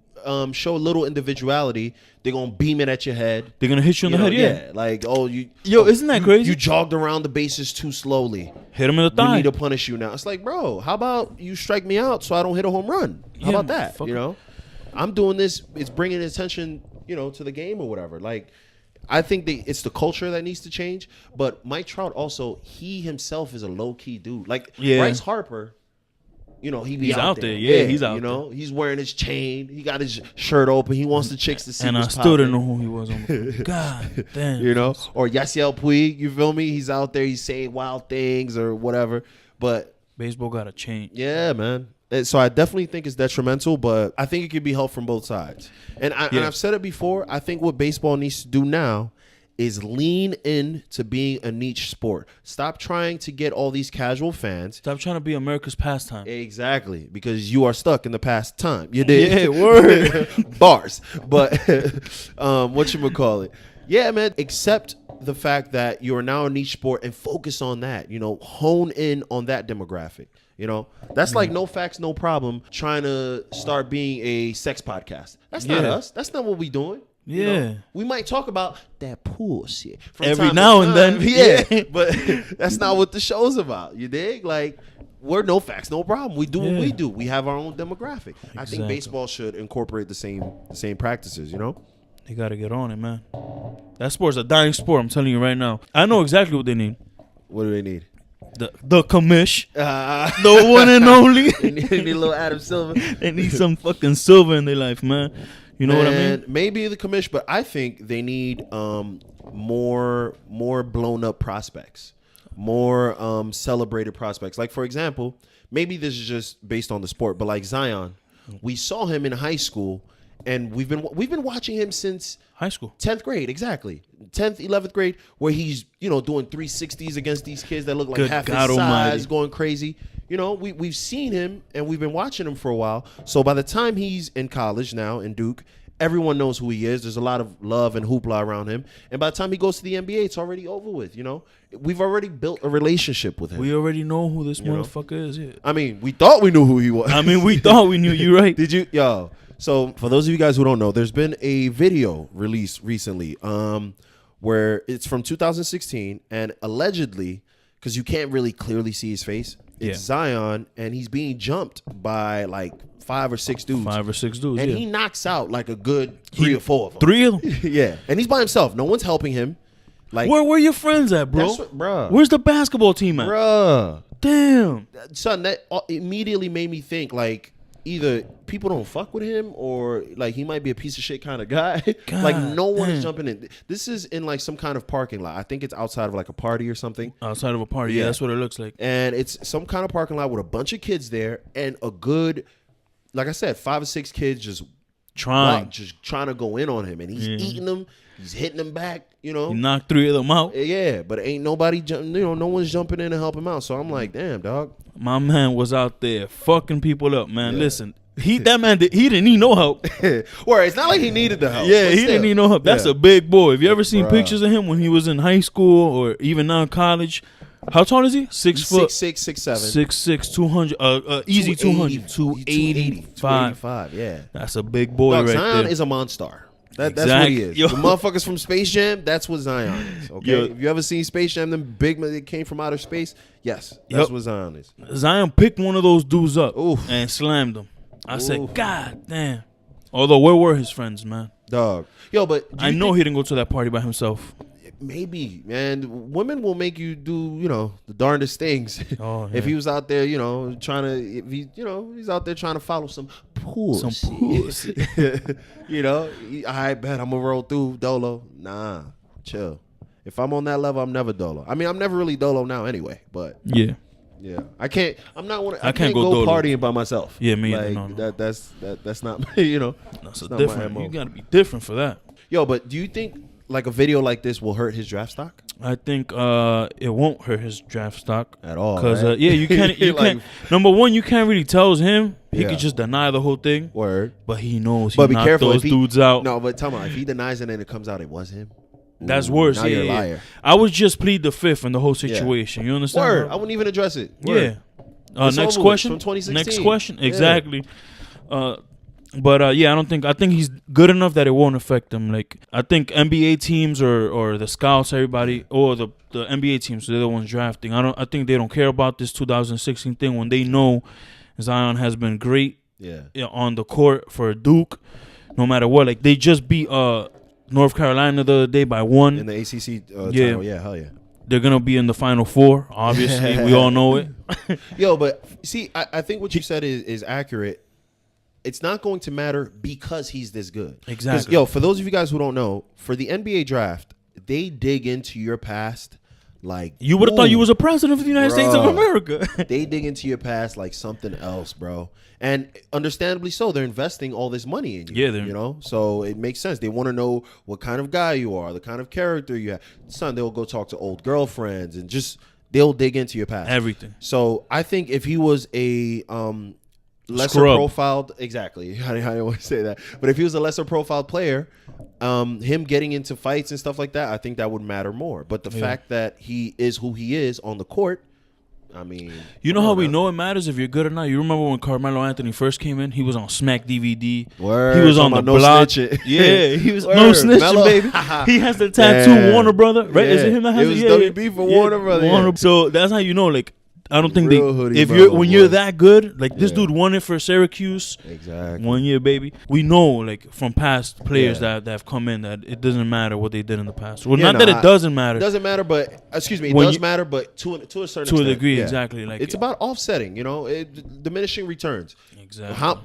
show a little individuality, they're going to beam it at your head. They're going to hit you in the head, yeah. Like, isn't that crazy? You jogged around the bases too slowly. Hit him in the thigh. We need to punish you now. It's like, bro, how about you strike me out so I don't hit a home run? How about that? You know? I'm doing this. It's bringing attention, to the game or whatever. Like, I think it's the culture that needs to change. But Mike Trout also, he himself is a low-key dude. Like, Bryce Harper, he's out there. Yeah, he's out there. He's wearing his chain. He got his shirt open. He wants the chicks to see and I still didn't know who he was. God damn. Or Yasiel Puig, you feel me? He's out there. He's saying wild things or whatever. But baseball got to change. Yeah, man. So I definitely think it's detrimental, but I think it could be helped from both sides. And I've said it before. I think what baseball needs to do now is lean in to being a niche sport. Stop trying to get all these casual fans. Stop trying to be America's pastime. Exactly, because you are stuck in the past time. You did. Yeah, word. Bars. But whatchamacallit? Yeah, man, accept the fact that you are now a niche sport and focus on that. Hone in on that demographic. That's like No Facts, No Problem trying to start being a sex podcast. That's not us. That's not what we doing. Yeah. We might talk about that pool shit from every time now to and time. then. Yeah. But that's not what the show's about. You dig? Like, we're No Facts, No Problem. We do what we do. We have our own demographic. Exactly. I think baseball should incorporate the same practices, They got to get on it, man. That sport's a dying sport, I'm telling you right now. I know exactly what they need. What do they need? The commish. The one and only. They need a little Adam Silver. They need some fucking silver in their life, man. You know what I mean? Maybe the commish, but I think they need more blown up prospects, more celebrated prospects. Like, for example, maybe this is just based on the sport, but like Zion, we saw him in high school, and we've been watching him since high school, 10th grade, exactly, 10th, 11th grade, where he's doing 360s against these kids that look like half his size, going crazy. We've seen him and we've been watching him for a while. So by the time he's in college now in Duke, everyone knows who he is. There's a lot of love and hoopla around him. And by the time he goes to the NBA, it's already over with. We've already built a relationship with him. We already know who this motherfucker is. Yeah. I mean, we thought we knew who he was. We thought we knew. You right? Did you, yo? So for those of you guys who don't know, there's been a video released recently, where it's from 2016, and allegedly, because you can't really clearly see his face, it's Zion, and he's being jumped by like 5 or 6 dudes. 5 or 6 dudes, and he knocks out like a good 3 or 4 of them. 3 of them? Yeah, and he's by himself. No one's helping him. Like, where your friends at, bro? Bruh. Where's the basketball team at? Bruh. Damn. Son, that immediately made me think, like, either people don't fuck with him or like he might be a piece of shit kind of guy. Like no one is jumping in. This is in like some kind of parking lot. I think it's outside of like a party or something. Outside of a party, yeah, that's what it looks like. And it's some kind of parking lot with a bunch of kids there and a good, like I said, 5 or 6 kids just trying to go in on him, and he's eating them. He's hitting them back, you know. He knocked 3 of them out. Yeah, but ain't nobody, no one's jumping in to help him out. So I'm like, damn, dog. My man was out there fucking people up, man. Yeah. Listen, he didn't need no help. Or it's not like he needed the help. Yeah, he didn't need no help. That's a big boy. If you ever seen pictures of him when he was in high school or even now in college, how tall is he? 6 foot? 6'6", 6'7". 6'6", 200. Easy 200. 285. Yeah. That's a big boy right Zion there. is a monster. That's what he is. Yo. The motherfuckers from Space Jam, that's what Zion is. Okay, if you ever seen Space Jam, them big men that came from outer space, yes, that's what Zion is. Zion picked one of those dudes up and slammed him. I said, God damn. Although, where were his friends, man? Dog. Yo, but I know he didn't go to that party by himself. Maybe, man. Women will make you do, the darndest things. Oh, yeah. If he was out there, trying to, he's out there trying to follow some pussy. I bet I'm gonna roll through Dolo. Nah, chill. If I'm on that level, I'm never Dolo. I mean, I'm never really Dolo now anyway. But yeah, I can't. I'm not one. I can't go Dolo. Partying by myself. Yeah, me like, no. That's not. That's a different. You gotta be different for that. Yo, but do you think like a video like this will hurt his draft stock? I think it won't hurt his draft stock at all. Because right? you can't. You can't. Number one, you can't really tell him. He could just deny the whole thing. Word. But he knows. But be careful those dudes out. No, but tell me, if he denies it and it comes out it was him. That's worse. Now you're a liar. I would just plead the fifth in the whole situation. You understand? Word. I wouldn't even address it. Word. Yeah. Next question. From 2016. Next question. Exactly. But I think he's good enough that it won't affect him. Like I think NBA teams or the scouts, everybody, or the NBA teams, they're the ones drafting. I think they don't care about this 2016 thing when they know Zion has been great on the court for Duke, no matter what. Like they just beat North Carolina the other day by 1 in the ACC title. Yeah, hell yeah. They're gonna be in the Final Four. Obviously, we all know it. Yo, but see, I think what you said is accurate. It's not going to matter because he's this good. Exactly. Yo, for those of you guys who don't know, for the NBA draft, they dig into your past like you would have thought you was a president of the United States of America. They dig into your past like something else, bro. And understandably so, they're investing all this money in you. Yeah, so it makes sense. They want to know what kind of guy you are, the kind of character you have. Son, they'll go talk to old girlfriends and just they'll dig into your past. Everything. So I think if he was a lesser profiled, exactly. I don't want to say that, but if he was a lesser profiled player, him getting into fights and stuff like that, I think that would matter more. But the fact that he is who he is on the court, I mean, you know how we know it matters if you're good or not. You remember when Carmelo Anthony first came in? He was on Smack DVD. Word. He was on the block. Yeah, he was no snitching, baby. He has the tattoo, Warner Brother, right? Is it him that has it? It was WB for Warner Brother. Warner. So that's how you know, like. I don't think you're that good, like this dude won it for Syracuse. Exactly. 1 year, baby. We know like from past players that have come in that it doesn't matter what they did in the past. Well, not that it doesn't matter. It doesn't matter, but excuse me, it does matter, but to a certain extent. To a degree, exactly. Like it's about offsetting, diminishing returns. Exactly. How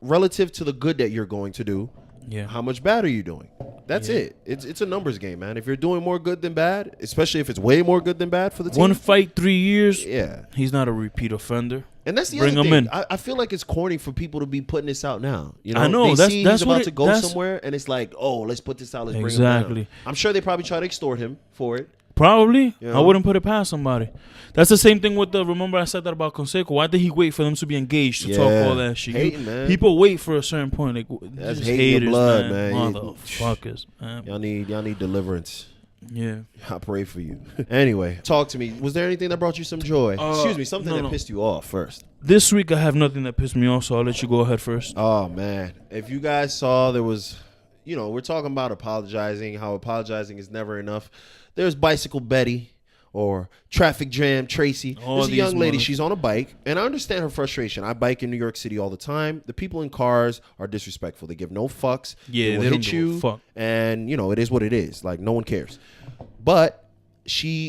relative to the good that you're going to do. Yeah. How much bad are you doing? That's it. It's a numbers game, man. If you're doing more good than bad, especially if it's way more good than bad for the team. 1 fight, 3 years. Yeah. He's not a repeat offender. And that's the other thing. In. I feel like it's corny for people to be putting this out now. I know. They see he's about to go somewhere, and it's like, oh, let's put this out. Let's bring him down. I'm sure they probably try to extort him for it. Probably. I wouldn't put it past somebody. That's the same thing with remember I said that about Conseco. Why did he wait for them to be engaged to talk all that shit? Hating, man. People wait for a certain point. Like, that's haters, blood, man. Motherfuckers, man. Y'all need deliverance. Yeah. I pray for you. Anyway, talk to me. Was there anything that brought you some joy? Excuse me, something that pissed you off first. This week I have nothing that pissed me off, so I'll let you go ahead first. Oh, man. If you guys saw, there was, we're talking about apologizing, how apologizing is never enough. There's Bicycle Betty. Or Traffic Jam Tracy. There's a young lady. She's on a bike, and I understand her frustration. I bike in New York City all the time. The people in cars are disrespectful. They give no fucks. Yeah, they will hit you, fuck. And it is what it is. Like no one cares. But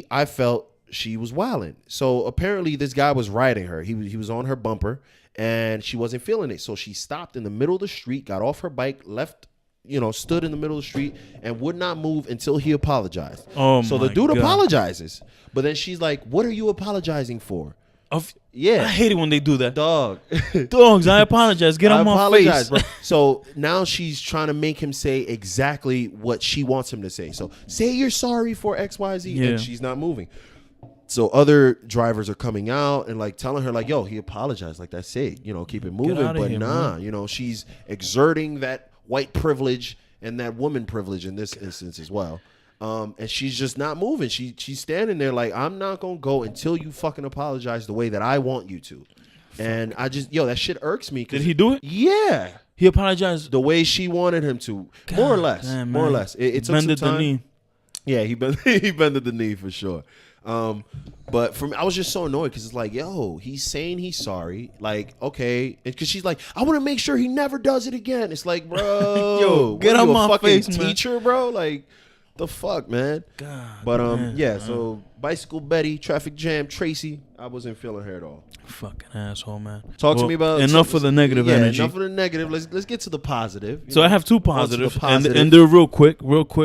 I felt she was wilding. So apparently this guy was riding her. He was on her bumper and she wasn't feeling it. So she stopped in the middle of the street, got off her bike, left, stood in the middle of the street and would not move until he apologized. So the dude apologizes. But then she's like, what are you apologizing for? I hate it when they do that. Dog. Dogs, I apologize. Get on my face. Bro. So now she's trying to make him say exactly what she wants him to say. So say you're sorry for XYZ, and she's not moving. So other drivers are coming out and like telling her like, yo, he apologized. Like, that's it. Keep it moving. But here, nah, she's exerting that white privilege and that woman privilege in this instance as well. And she's just not moving. She's standing there like, I'm not going to go until you fucking apologize the way that I want you to. And I just, that shit irks me. Did he do it? Yeah. He apologized the way she wanted him to. God, more or less. Damn, more or less. It took some time. The knee. Yeah, he bended the knee for sure. But for me, I was just so annoyed because it's like, yo, he's saying he's sorry. Like, okay. Because she's like, I want to make sure he never does it again. It's like, bro. Yo, get on my face, teacher, man. Bro. Like, the fuck, man. God, but man, yeah, so Bicycle Betty, Traffic Jam, Tracy, I wasn't feeling her at all. Fucking asshole, man. Talk to me about enough of the negative energy. Enough of the negative. Let's get to the positive. So I have two positives, and they're real quick.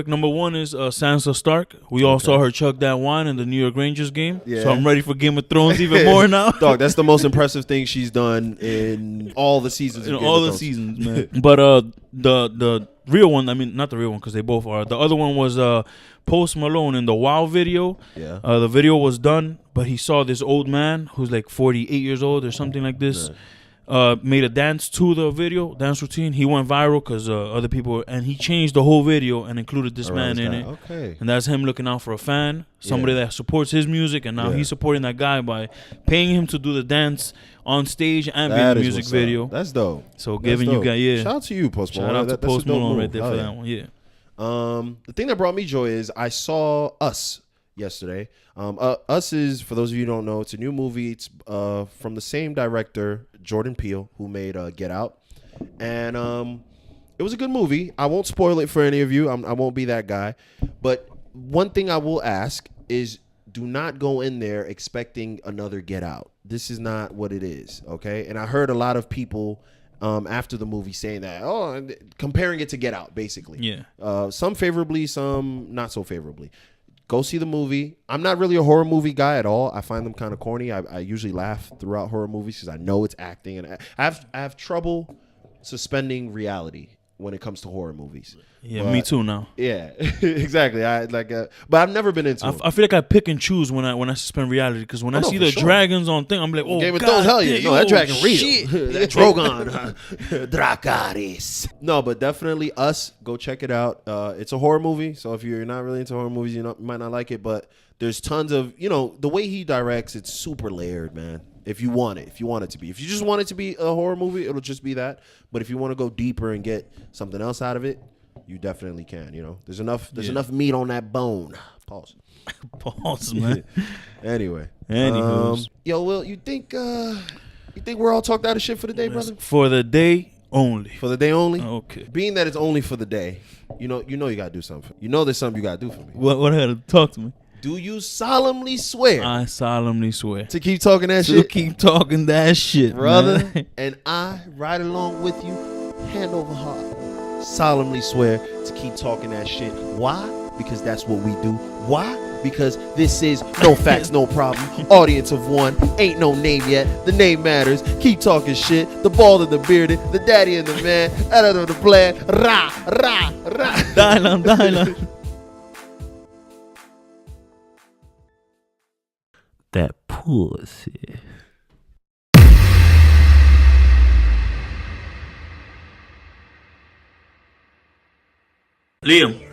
Number one is Sansa Stark. We all saw her chug that wine in the New York Rangers game. Yeah. So I'm ready for Game of Thrones even more now. Dog, that's the most impressive thing she's done in all the seasons. In all the seasons, man. But the real one, I mean, not the real one because they both are. The other one was Post Malone in the WoW video. Yeah. The video was done, but he saw this old man who's like 48 years old or something like this. Made a dance to the video, dance routine. He went viral because other people, and he changed the whole video and included this man in it. Okay. And that's him looking out for a fan, somebody that supports his music, and now he's supporting that guy by paying him to do the dance on stage and be in the music video. That's dope. So giving you guys, shout out to you, Post Malone. Shout out to Post Malone right there for that one. Yeah. The thing that brought me joy is I saw Us yesterday. Us is, for those of you who don't know, it's a new movie. It's from the same director, Jordan Peele, who made Get Out. And it was a good movie. I won't spoil it for any of you. I won't be that guy. But one thing I will ask is, do not go in there expecting another Get Out. This is not what it is, okay? And I heard a lot of people after the movie saying that, comparing it to Get Out, basically. Yeah. Some favorably, some not so favorably. Go see the movie. I'm not really a horror movie guy at all. I find them kind of corny. I usually laugh throughout horror movies because I know it's acting, and I have trouble suspending reality when it comes to horror movies. Yeah, but me too now. Yeah, exactly. But I've never been into it. I feel like I pick and choose when I suspend reality, because when I see the dragons on thing, I'm like, oh, Game of Thrones, hell yeah. No, that dragon real. That Drogon. Dracarys. No, but definitely Us. Go check it out. It's a horror movie, so if you're not really into horror movies, you might not like it, but there's tons of, the way he directs, it's super layered, man. If you want it to be. If you just want it to be a horror movie, it'll just be that. But if you want to go deeper and get something else out of it, you definitely can. There's enough meat on that bone. Pause. Pause, man. Anyway. Yo, Will, you think we're all talked out of shit for the day, brother? For the day only. For the day only? Okay. Being that it's only for the day, you gotta do something. There's something you gotta do for me. What had to talk to me? Do you solemnly swear? I solemnly swear. To keep talking that shit? To keep talking that shit, brother. Man. And I, right along with you, hand over heart, solemnly swear to keep talking that shit. Why? Because that's what we do. Why? Because this is No Facts, No Problem. Audience of one. Ain't no name yet. The name matters. Keep talking shit. The bald and the bearded. The daddy and the man. Out of the plan. Rah, rah, rah. Dylan. That pussy. Liam.